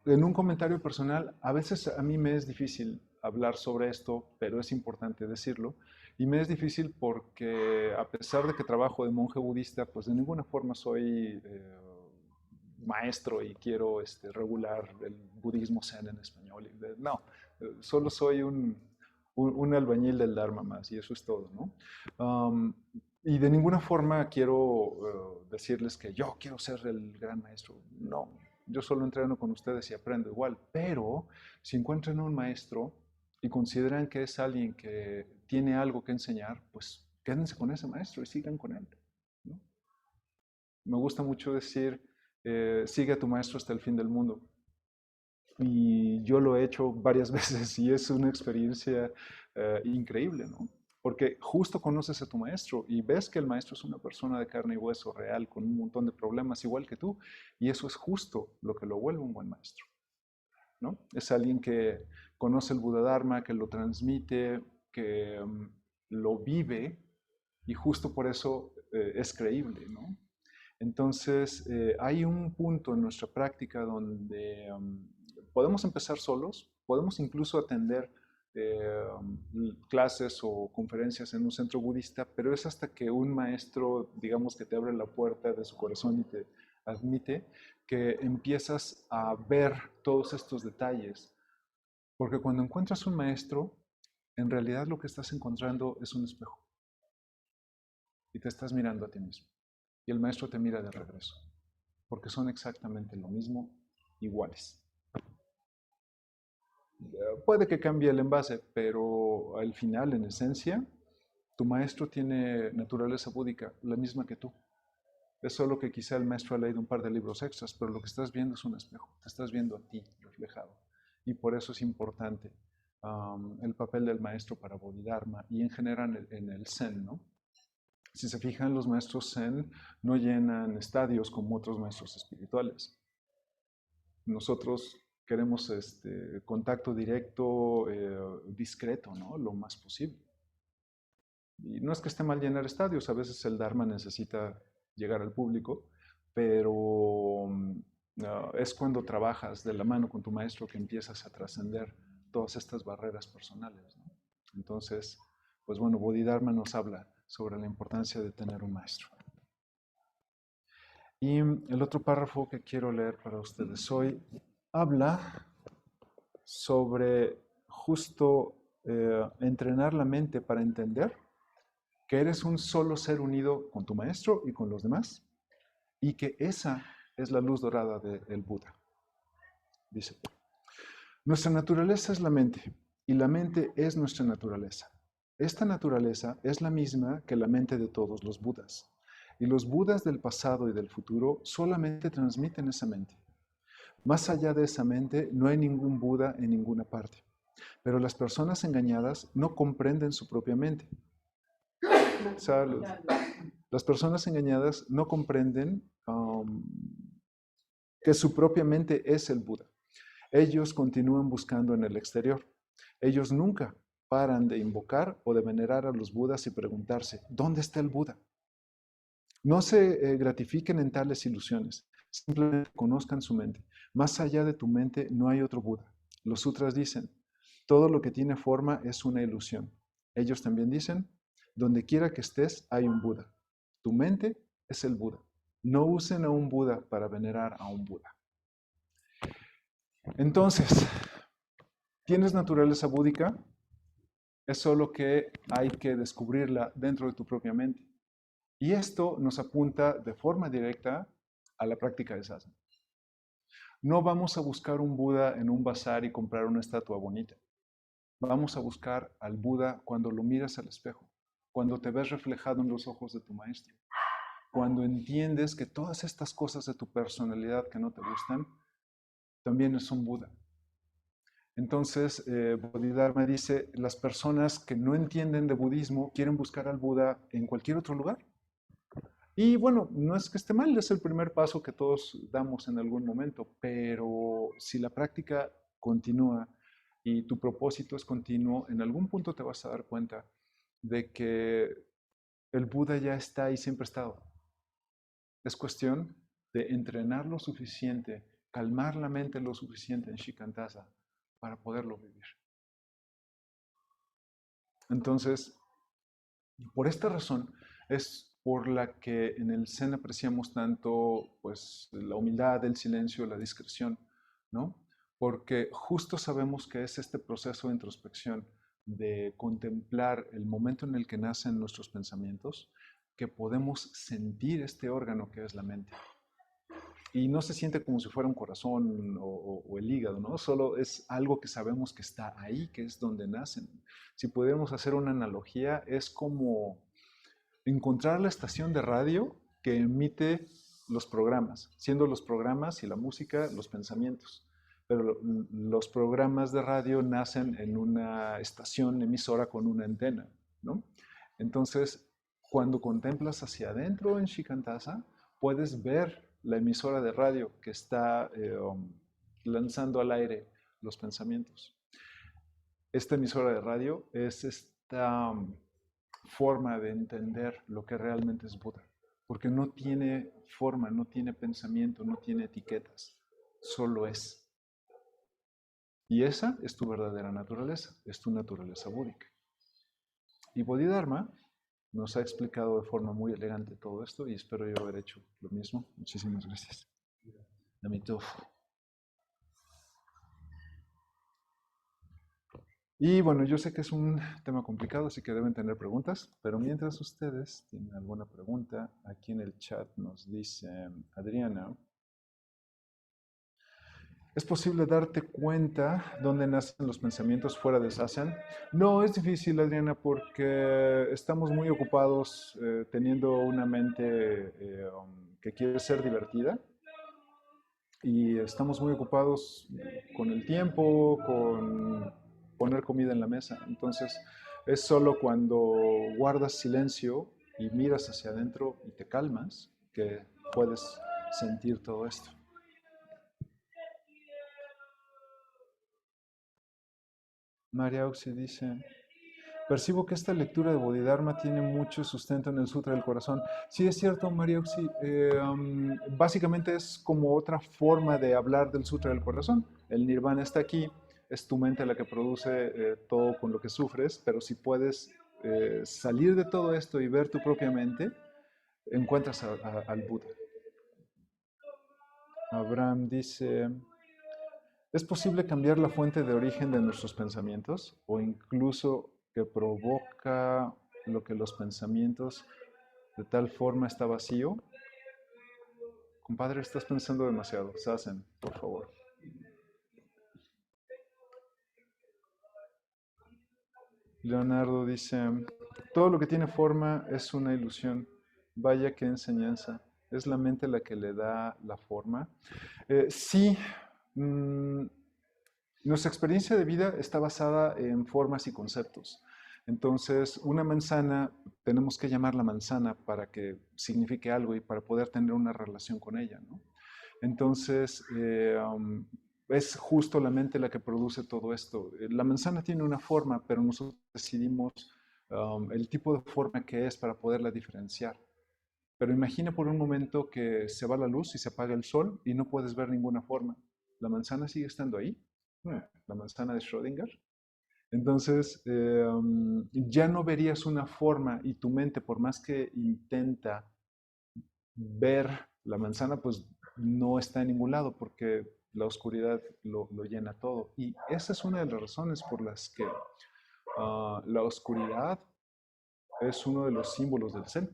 un comentario personal, a veces a mí me es difícil hablar sobre esto, pero es importante decirlo. Y me es difícil porque a pesar de que trabajo de monje budista, pues de ninguna forma soy maestro y quiero regular el budismo zen en español. No, solo soy un albañil del Dharma más y eso es todo, ¿no? Y de ninguna forma quiero decirles que yo quiero ser el gran maestro. No, yo solo entreno con ustedes y aprendo igual. Pero si encuentran un maestro y consideran que es alguien que tiene algo que enseñar, pues quédense con ese maestro y sigan con él, ¿no? Me gusta mucho decir, sigue a tu maestro hasta el fin del mundo. Y yo lo he hecho varias veces y es una experiencia increíble, ¿no? Porque justo conoces a tu maestro y ves que el maestro es una persona de carne y hueso real, con un montón de problemas igual que tú, y eso es justo lo que lo vuelve un buen maestro, ¿no? Es alguien que conoce el Buda Dharma, que lo transmite, que lo vive, y justo por eso es creíble, ¿no? Entonces, hay un punto en nuestra práctica donde podemos empezar solos, podemos incluso atender clases o conferencias en un centro budista, pero es hasta que un maestro, digamos, que te abre la puerta de su corazón y te admite, que empiezas a ver todos estos detalles. Porque cuando encuentras un maestro, en realidad lo que estás encontrando es un espejo. Y te estás mirando a ti mismo. Y el maestro te mira de regreso. Porque son exactamente lo mismo, iguales. Puede que cambie el envase, pero al final, en esencia, tu maestro tiene naturaleza búdica, la misma que tú. Es solo que quizá el maestro ha leído un par de libros extras, pero lo que estás viendo es un espejo. Te estás viendo a ti reflejado. Y por eso es importante el papel del maestro para Bodhidharma y en general en el Zen, ¿no? Si se fijan, los maestros Zen no llenan estadios como otros maestros espirituales. Nosotros queremos contacto directo, discreto, ¿no? Lo más posible. Y no es que esté mal llenar estadios, a veces el Dharma necesita llegar al público, pero es cuando trabajas de la mano con tu maestro que empiezas a trascender todas estas barreras personales, ¿no? Entonces, pues bueno, Bodhidharma nos habla sobre la importancia de tener un maestro. Y el otro párrafo que quiero leer para ustedes hoy habla sobre justo entrenar la mente para entender que eres un solo ser unido con tu maestro y con los demás, y que esa es la luz dorada del Buda. Dice, nuestra naturaleza es la mente, y la mente es nuestra naturaleza. Esta naturaleza es la misma que la mente de todos los Budas, y los Budas del pasado y del futuro solamente transmiten esa mente. Más allá de esa mente no hay ningún Buda en ninguna parte, pero las personas engañadas no comprenden su propia mente. Salud. Las personas engañadas no comprenden que su propia mente es el Buda. Ellos continúan buscando en el exterior. Ellos nunca paran de invocar o de venerar a los Budas y preguntarse, ¿dónde está el Buda? No se gratifiquen en tales ilusiones. Simplemente conozcan su mente. Más allá de tu mente no hay otro Buda. Los sutras dicen, todo lo que tiene forma es una ilusión. Ellos también dicen, donde quiera que estés hay un Buda. Tu mente es el Buda. No usen a un Buda para venerar a un Buda. Entonces, ¿tienes naturaleza búdica? Es solo que hay que descubrirla dentro de tu propia mente. Y esto nos apunta de forma directa a la práctica de sadhana. No vamos a buscar un Buda en un bazar y comprar una estatua bonita. Vamos a buscar al Buda cuando lo miras al espejo, cuando te ves reflejado en los ojos de tu maestro, cuando entiendes que todas estas cosas de tu personalidad que no te gustan, también son Buda. Entonces, Bodhidharma dice, las personas que no entienden de budismo quieren buscar al Buda en cualquier otro lugar. Y bueno, no es que esté mal, es el primer paso que todos damos en algún momento, pero si la práctica continúa y tu propósito es continuo, en algún punto te vas a dar cuenta de que el Buda ya está y siempre ha estado. Es cuestión de entrenar lo suficiente, calmar la mente lo suficiente en Shikantaza para poderlo vivir. Entonces, por esta razón es por la que en el Zen apreciamos tanto pues, la humildad, el silencio, la discreción, ¿no? Porque justo sabemos que es este proceso de introspección, de contemplar el momento en el que nacen nuestros pensamientos, que podemos sentir este órgano que es la mente. Y no se siente como si fuera un corazón o el hígado, ¿no? Solo es algo que sabemos que está ahí, que es donde nacen. Si pudiéramos hacer una analogía, es como encontrar la estación de radio que emite los programas, siendo los programas y la música los pensamientos. Pero los programas de radio nacen en una estación emisora con una antena, ¿no? Entonces, cuando contemplas hacia adentro en Shikantaza, puedes ver la emisora de radio que está lanzando al aire los pensamientos. Esta emisora de radio es esta forma de entender lo que realmente es Buda, porque no tiene forma, no tiene pensamiento, no tiene etiquetas, solo es. Y esa es tu verdadera naturaleza, es tu naturaleza búdica. Y Bodhidharma nos ha explicado de forma muy elegante todo esto y espero yo haber hecho lo mismo. Muchísimas gracias. Namitofo. Y bueno, yo sé que es un tema complicado, así que deben tener preguntas, pero mientras ustedes tienen alguna pregunta, aquí en el chat nos dice Adriana, ¿es posible darte cuenta dónde nacen los pensamientos fuera de Sasan? No, es difícil, Adriana, porque estamos muy ocupados teniendo una mente que quiere ser divertida y estamos muy ocupados con el tiempo, con poner comida en la mesa. Entonces, es solo cuando guardas silencio y miras hacia adentro y te calmas que puedes sentir todo esto. María Auxi dice, percibo que esta lectura de Bodhidharma tiene mucho sustento en el Sutra del Corazón. Sí, es cierto, María Auxi. Básicamente es como otra forma de hablar del Sutra del Corazón. El Nirvana está aquí, es tu mente la que produce todo con lo que sufres, pero si puedes salir de todo esto y ver tu propia mente, encuentras al Buda. Abraham dice, ¿es posible cambiar la fuente de origen de nuestros pensamientos o incluso que provoca lo que los pensamientos de tal forma está vacío? Compadre, estás pensando demasiado. Sasen, por favor. Leonardo dice, todo lo que tiene forma es una ilusión. Vaya qué enseñanza. ¿Es la mente la que le da la forma? Sí. Nuestra experiencia de vida está basada en formas y conceptos. Entonces, una manzana, tenemos que llamarla manzana para que signifique algo y para poder tener una relación con ella, ¿no? Entonces, es justo la mente la que produce todo esto. La manzana tiene una forma, pero nosotros decidimos el tipo de forma que es para poderla diferenciar. Pero imagina por un momento que se va la luz y se apaga el sol y no puedes ver ninguna forma. ¿La manzana sigue estando ahí? La manzana de Schrödinger. Entonces, ya no verías una forma y tu mente, por más que intenta ver la manzana, pues no está en ningún lado porque la oscuridad lo llena todo. Y esa es una de las razones por las que la oscuridad es uno de los símbolos del Zen.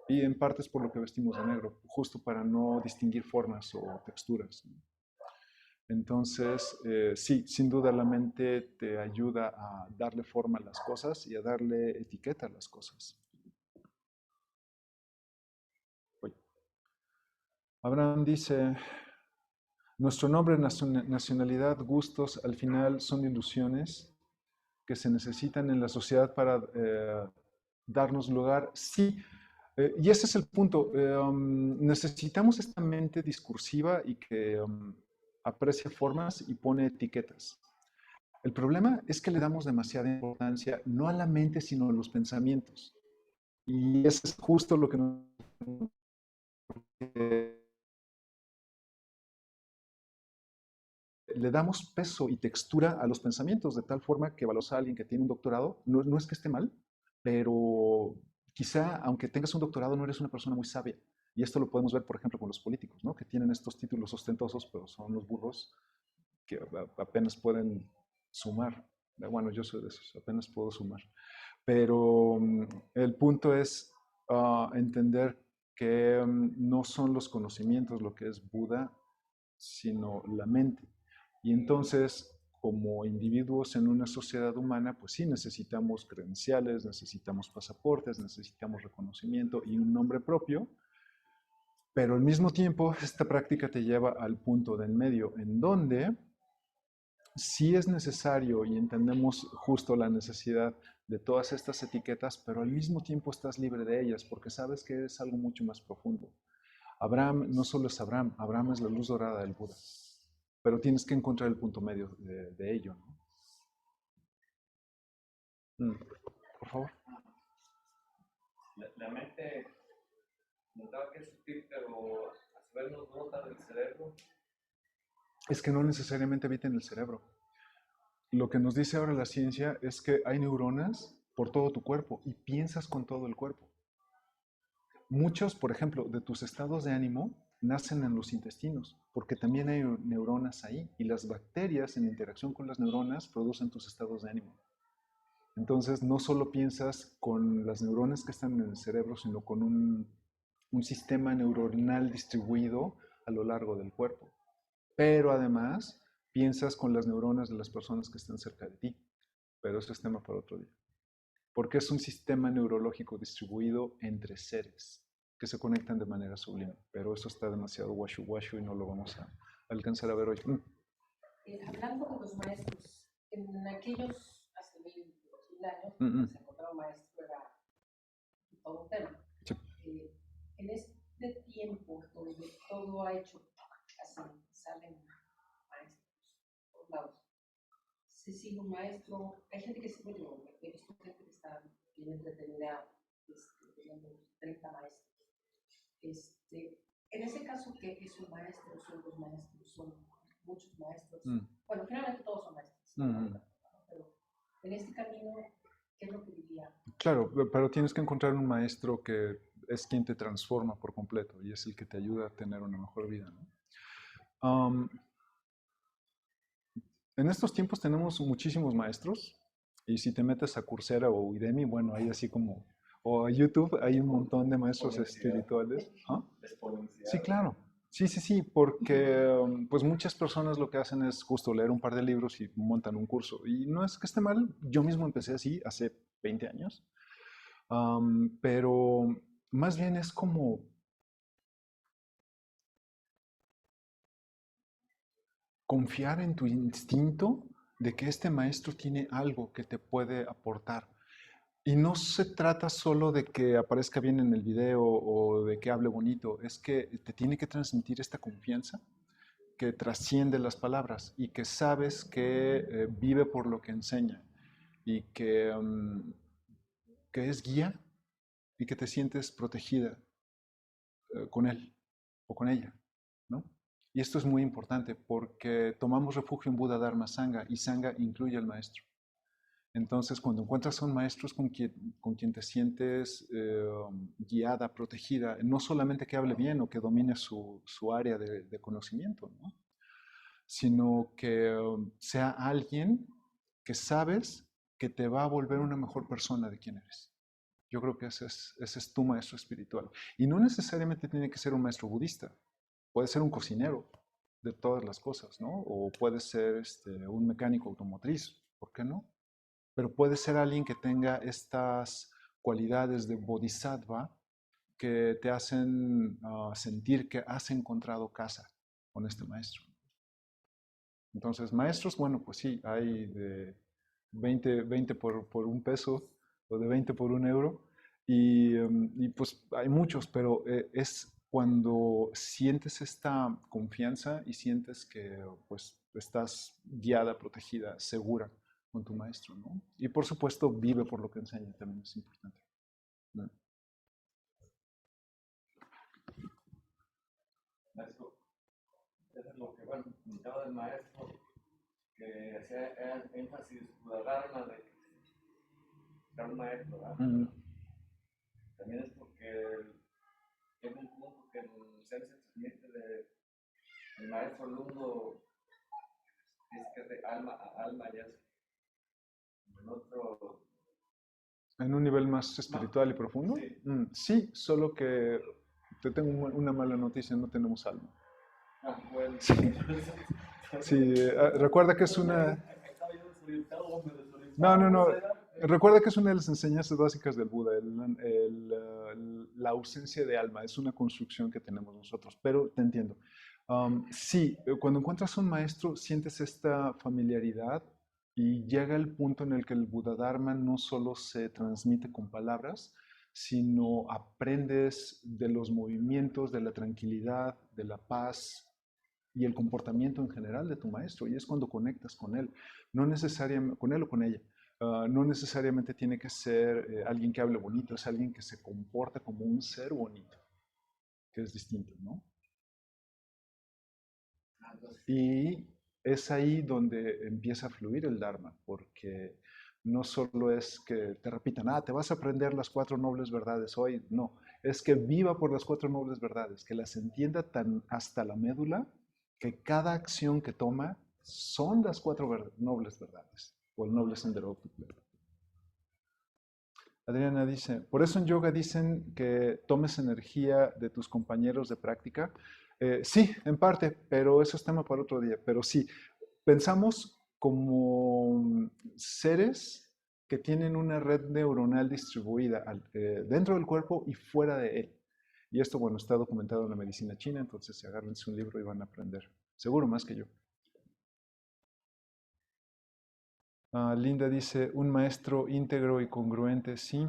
Y en parte es por lo que vestimos de negro, justo para no distinguir formas o texturas. Entonces, sí, sin duda la mente te ayuda a darle forma a las cosas y a darle etiqueta a las cosas. Abraham dice, nuestro nombre, nacionalidad, gustos, al final son ilusiones que se necesitan en la sociedad para darnos lugar. Sí, y ese es el punto. Necesitamos esta mente discursiva y que aprecia formas y pone etiquetas. El problema es que le damos demasiada importancia no a la mente, sino a los pensamientos. Y eso es justo lo que nos... le damos peso y textura a los pensamientos de tal forma que valores a alguien que tiene un doctorado. No es que esté mal, pero quizá, aunque tengas un doctorado, no eres una persona muy sabia. Y esto lo podemos ver, por ejemplo, con los políticos, ¿no? Que tienen estos títulos ostentosos, pero son los burros que apenas pueden sumar. Bueno, yo soy de esos, apenas puedo sumar. Pero el punto es entender que no son los conocimientos lo que es Buda, sino la mente. Y entonces, como individuos en una sociedad humana, pues sí necesitamos credenciales, necesitamos pasaportes, necesitamos reconocimiento y un nombre propio, pero al mismo tiempo esta práctica te lleva al punto del medio, en donde sí es necesario y entendemos justo la necesidad de todas estas etiquetas, pero al mismo tiempo estás libre de ellas porque sabes que es algo mucho más profundo. Abraham no solo es Abraham, Abraham es la luz dorada del Buda, pero tienes que encontrar el punto medio de ello, ¿no? Por favor. La mente notaba que es sutil, pero a su vez nos brota del cerebro. Es que no necesariamente habita en el cerebro. Lo que nos dice ahora la ciencia es que hay neuronas por todo tu cuerpo y piensas con todo el cuerpo. Muchos, por ejemplo, de tus estados de ánimo nacen en los intestinos, porque también hay neuronas ahí y las bacterias en interacción con las neuronas producen tus estados de ánimo. Entonces, no solo piensas con las neuronas que están en el cerebro, sino con un sistema neuronal distribuido a lo largo del cuerpo. Pero además, piensas con las neuronas de las personas que están cerca de ti. Pero eso es tema para otro día. Porque es un sistema neurológico distribuido entre seres que se conectan de manera sublime. Pero eso está demasiado washu y no lo vamos a alcanzar a ver hoy. Hablando de los maestros, en aquellos hace 1000 años, se encontraba un maestro, era todo un tema. Sí. En este tiempo donde todo ha hecho así, salen maestros por todos lados, se sigue un maestro, hay gente que sigue, yo he visto gente que está bien entretenida, teniendo 30 maestros. En ese caso, ¿qué es un maestro? Son los maestros, son muchos maestros. Bueno, generalmente todos son maestros, pero en este camino, ¿qué es lo que diría? Claro, pero tienes que encontrar un maestro que es quien te transforma por completo y es el que te ayuda a tener una mejor vida, ¿no? En estos tiempos tenemos muchísimos maestros y si te metes a Coursera o Udemy, bueno, hay así como, o a YouTube, hay un montón de maestros espirituales. ¿Ah? Sí, claro. Sí, porque pues muchas personas lo que hacen es justo leer un par de libros y montan un curso. Y no es que esté mal, yo mismo empecé así hace 20 años, pero más bien es como confiar en tu instinto de que este maestro tiene algo que te puede aportar. Y no se trata solo de que aparezca bien en el video o de que hable bonito, es que te tiene que transmitir esta confianza que trasciende las palabras y que sabes que vive por lo que enseña y que es guía y que te sientes protegida con él o con ella, ¿no? Y esto es muy importante porque tomamos refugio en Buda, Dharma, Sangha y Sangha incluye al maestro. Entonces, cuando encuentras a un maestro es con quien te sientes guiada, protegida, no solamente que hable bien o que domine su área de conocimiento, ¿no? Sino que sea alguien que sabes que te va a volver una mejor persona de quien eres. Yo creo que ese es tu maestro espiritual. Y no necesariamente tiene que ser un maestro budista. Puede ser un cocinero de todas las cosas, ¿no? O puede ser un mecánico automotriz, ¿por qué no? Pero puede ser alguien que tenga estas cualidades de bodhisattva que te hacen sentir que has encontrado casa con este maestro. Entonces, maestros, bueno, pues sí, hay de 20 por un peso o de 20 por un euro y pues hay muchos, pero es cuando sientes esta confianza y sientes que pues estás guiada, protegida, segura con tu maestro, ¿no? Y por supuesto vive por lo que enseña, también es importante, ¿no? Eso es lo que, bueno, comentaba del maestro, que hacía énfasis en la Dharma de ser un maestro, ¿verdad? También es porque llega un punto que el ser se transmite del maestro alumno, es que de alma a alma ya es en otro. ¿En un nivel más espiritual y profundo? Sí. Sí, solo que te tengo una mala noticia, no tenemos alma. Bueno. Sí, recuerda que es una... desorientado o me desorientaba. No, no, no. O sea, Recuerda que es una de las enseñanzas básicas del Buda, la ausencia de alma. Es una construcción que tenemos nosotros, pero te entiendo. Sí, cuando encuentras un maestro, sientes esta familiaridad y llega el punto en el que el Buda Dharma no solo se transmite con palabras, sino aprendes de los movimientos, de la tranquilidad, de la paz y el comportamiento en general de tu maestro. Y es cuando conectas con él, no necesariamente con él o con ella. No necesariamente tiene que ser alguien que hable bonito, es alguien que se comporta como un ser bonito, que es distinto, ¿no? Y es ahí donde empieza a fluir el Dharma, porque no solo es que te repitan, te vas a aprender las 4 nobles verdades hoy, no, es que viva por las 4 nobles verdades, que las entienda tan hasta la médula, que cada acción que toma son las 4 nobles verdades, o el noble sendero óptico. Adriana dice, por eso en yoga dicen que tomes energía de tus compañeros de práctica. Sí, en parte, pero eso es tema para otro día. Pero sí, pensamos como seres que tienen una red neuronal distribuida dentro del cuerpo y fuera de él. Y esto, bueno, está documentado en la medicina china, entonces agárrense un libro y van a aprender. Seguro más que yo. Linda dice, un maestro íntegro y congruente, sí.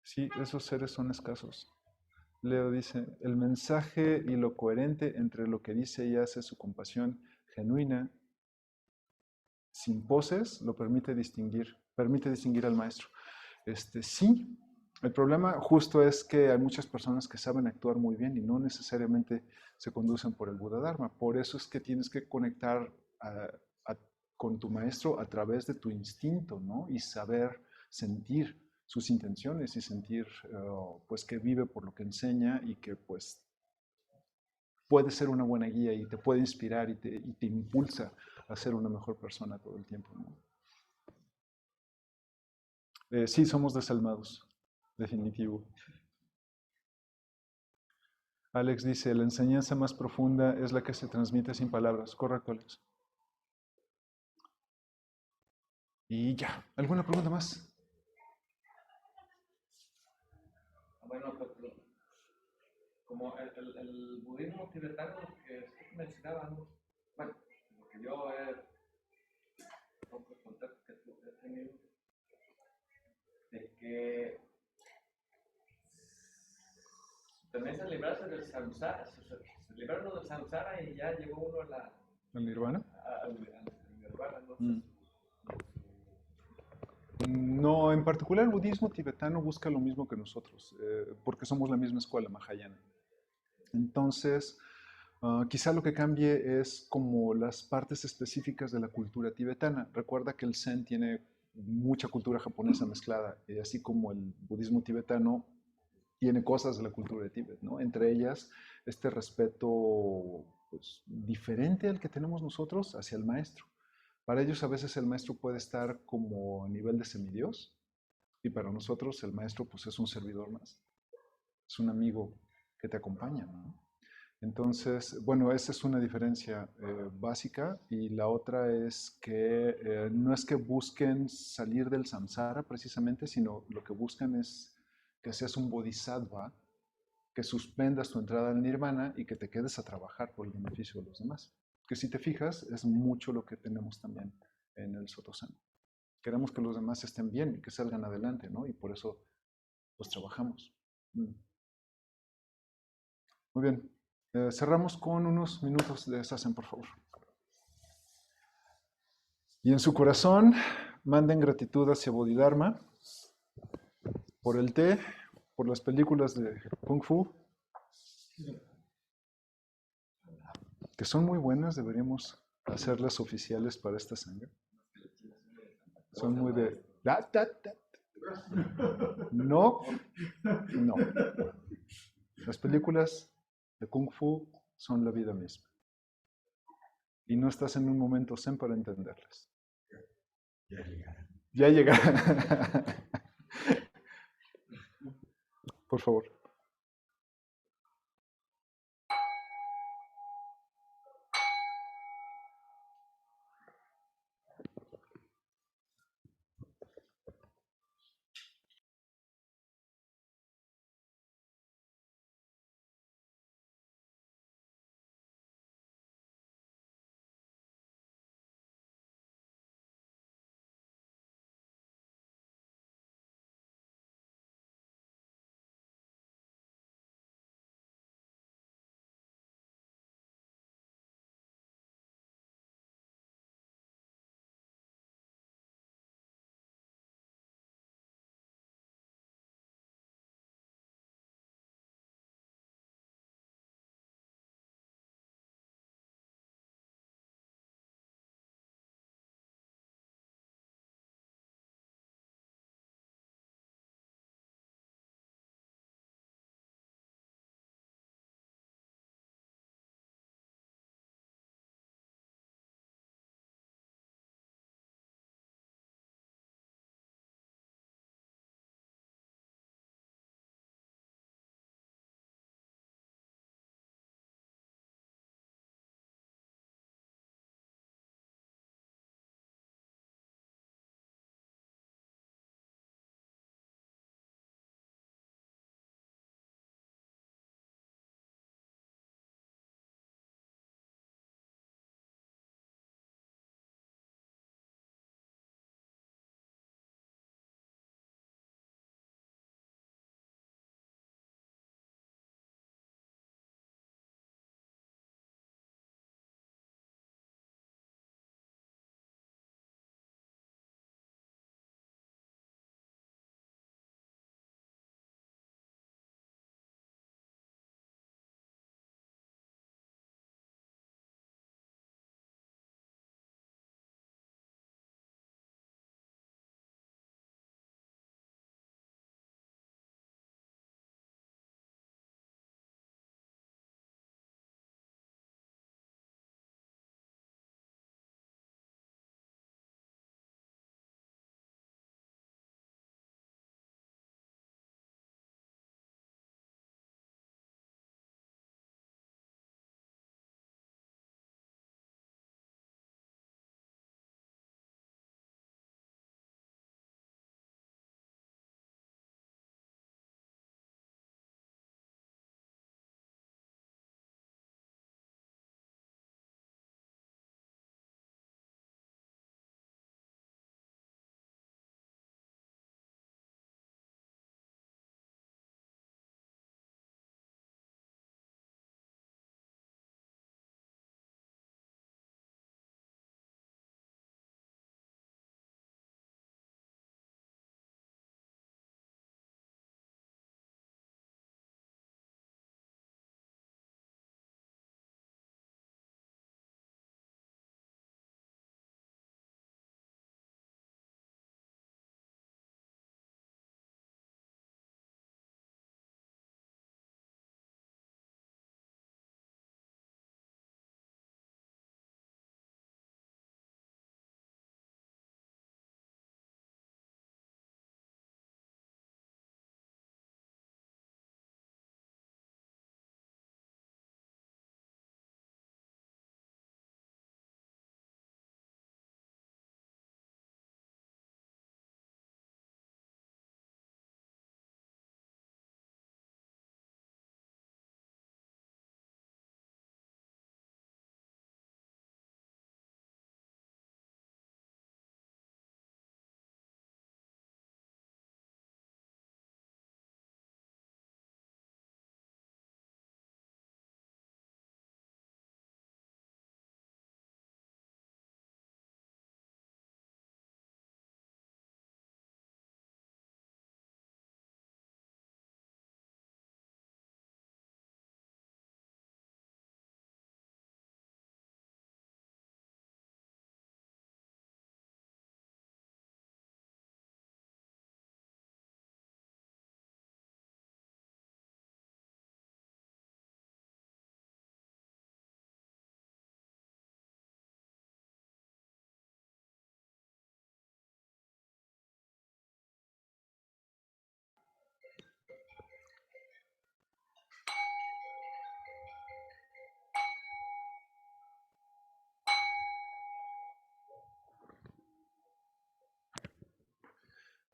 Sí, esos seres son escasos. Leo dice, el mensaje y lo coherente entre lo que dice y hace, su compasión genuina, sin poses, lo permite distinguir al maestro. Sí, el problema justo es que hay muchas personas que saben actuar muy bien y no necesariamente se conducen por el Buda Dharma. Por eso es que tienes que conectar con tu maestro a través de tu instinto, ¿no? Y saber sentir sus intenciones y sentir pues que vive por lo que enseña y que pues puede ser una buena guía y te puede inspirar y te impulsa a ser una mejor persona todo el tiempo, ¿no? Sí, somos desalmados, definitivo. Alex dice, la enseñanza más profunda es la que se transmite sin palabras. Correcto, Alex. Y ya, ¿alguna pregunta más? bueno, pues, como el budismo tibetano que usted mencionaba, ¿no? Bueno, lo que yo he contacto que he tenido, de que también se librarse del samsara, se libra uno del samsara y ya llegó uno a ¿El nirvana? al nirvana, ¿no? No, en particular el budismo tibetano busca lo mismo que nosotros, porque somos la misma escuela, Mahayana. Entonces, quizá lo que cambie es como las partes específicas de la cultura tibetana. Recuerda que el Zen tiene mucha cultura japonesa mezclada, así como el budismo tibetano tiene cosas de la cultura de Tíbet, ¿no? Entre ellas, este respeto pues, diferente al que tenemos nosotros hacia el maestro. Para ellos a veces el maestro puede estar como a nivel de semidios y para nosotros el maestro pues es un servidor más, es un amigo que te acompaña, ¿no? Entonces, bueno, esa es una diferencia básica y la otra es que no es que busquen salir del samsara precisamente, sino lo que buscan es que seas un bodhisattva, que suspendas tu entrada al nirvana y que te quedes a trabajar por el beneficio de los demás. Que si te fijas, es mucho lo que tenemos también en el Soto-Zen. Queremos que los demás estén bien y que salgan adelante, ¿no? Y por eso pues trabajamos. Muy bien. Cerramos con unos minutos de Sazen, por favor. Y en su corazón, manden gratitud hacia Bodhidharma por el té, por las películas de Kung Fu, que son muy buenas, deberíamos hacerlas oficiales para esta sangre. Son muy de... No, no. Las películas de Kung Fu son la vida misma. Y no estás en un momento zen para entenderlas. Ya llegará. Por favor.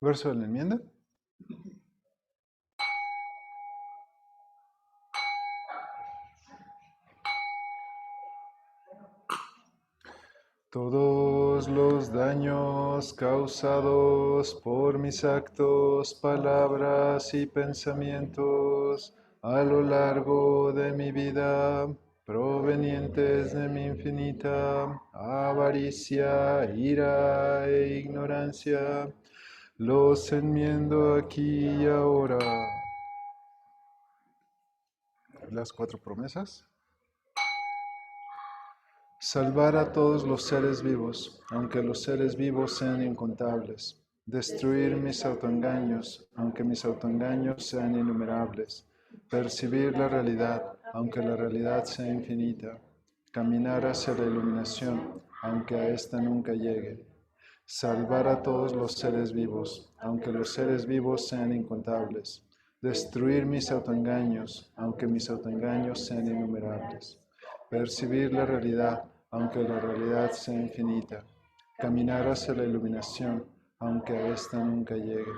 Verso de la enmienda. Todos los daños causados por mis actos, palabras y pensamientos a lo largo de mi vida, provenientes de mi infinita avaricia, ira e ignorancia, los enmiendo aquí y ahora. Las 4 promesas. Salvar a todos los seres vivos, aunque los seres vivos sean incontables. Destruir mis autoengaños, aunque mis autoengaños sean innumerables. Percibir la realidad, aunque la realidad sea infinita. Caminar hacia la iluminación, aunque a ésta nunca llegue. Salvar a todos los seres vivos, aunque los seres vivos sean incontables. Destruir mis autoengaños, aunque mis autoengaños sean innumerables. Percibir la realidad, aunque la realidad sea infinita. Caminar hacia la iluminación, aunque a ésta nunca llegue.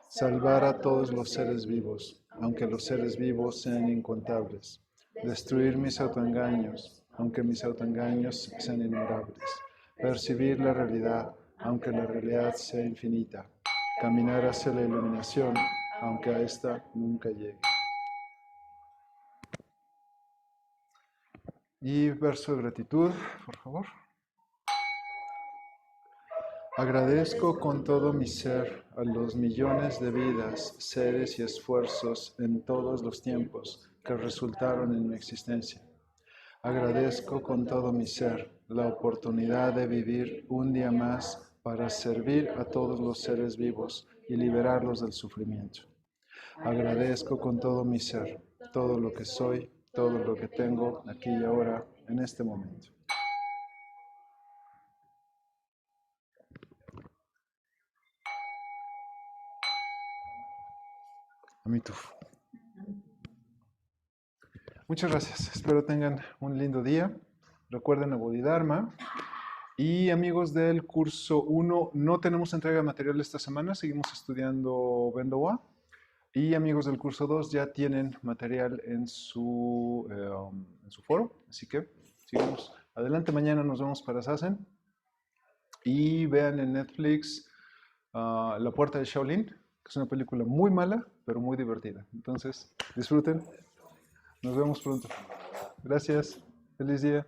Salvar a todos los seres vivos, aunque los seres vivos sean incontables. Destruir mis autoengaños, aunque mis autoengaños sean innumerables. Percibir la realidad, aunque la realidad sea infinita. Caminar hacia la iluminación, aunque a ésta nunca llegue. Y verso de gratitud, por favor. Agradezco con todo mi ser a los millones de vidas, seres y esfuerzos en todos los tiempos que resultaron en mi existencia. Agradezco con todo mi ser la oportunidad de vivir un día más para servir a todos los seres vivos y liberarlos del sufrimiento. Agradezco con todo mi ser todo lo que soy, todo lo que tengo aquí y ahora, en este momento. Amituf. Muchas gracias. Espero tengan un lindo día. Recuerden a Bodhidharma. Y amigos del curso 1, no tenemos entrega de material esta semana. Seguimos estudiando Bendowa. Y amigos del curso 2 ya tienen material en su foro. Así que sigamos adelante. Mañana nos vemos para Sassen. Y vean en Netflix La Puerta de Shaolin, que es una película muy mala, pero muy divertida. Entonces, disfruten. Nos vemos pronto. Gracias. Feliz día.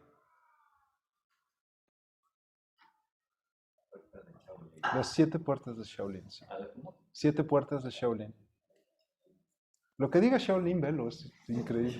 Las 7 puertas de Shaolin. Sí. 7 puertas de Shaolin. Lo que diga Shaolin, velo, es increíble.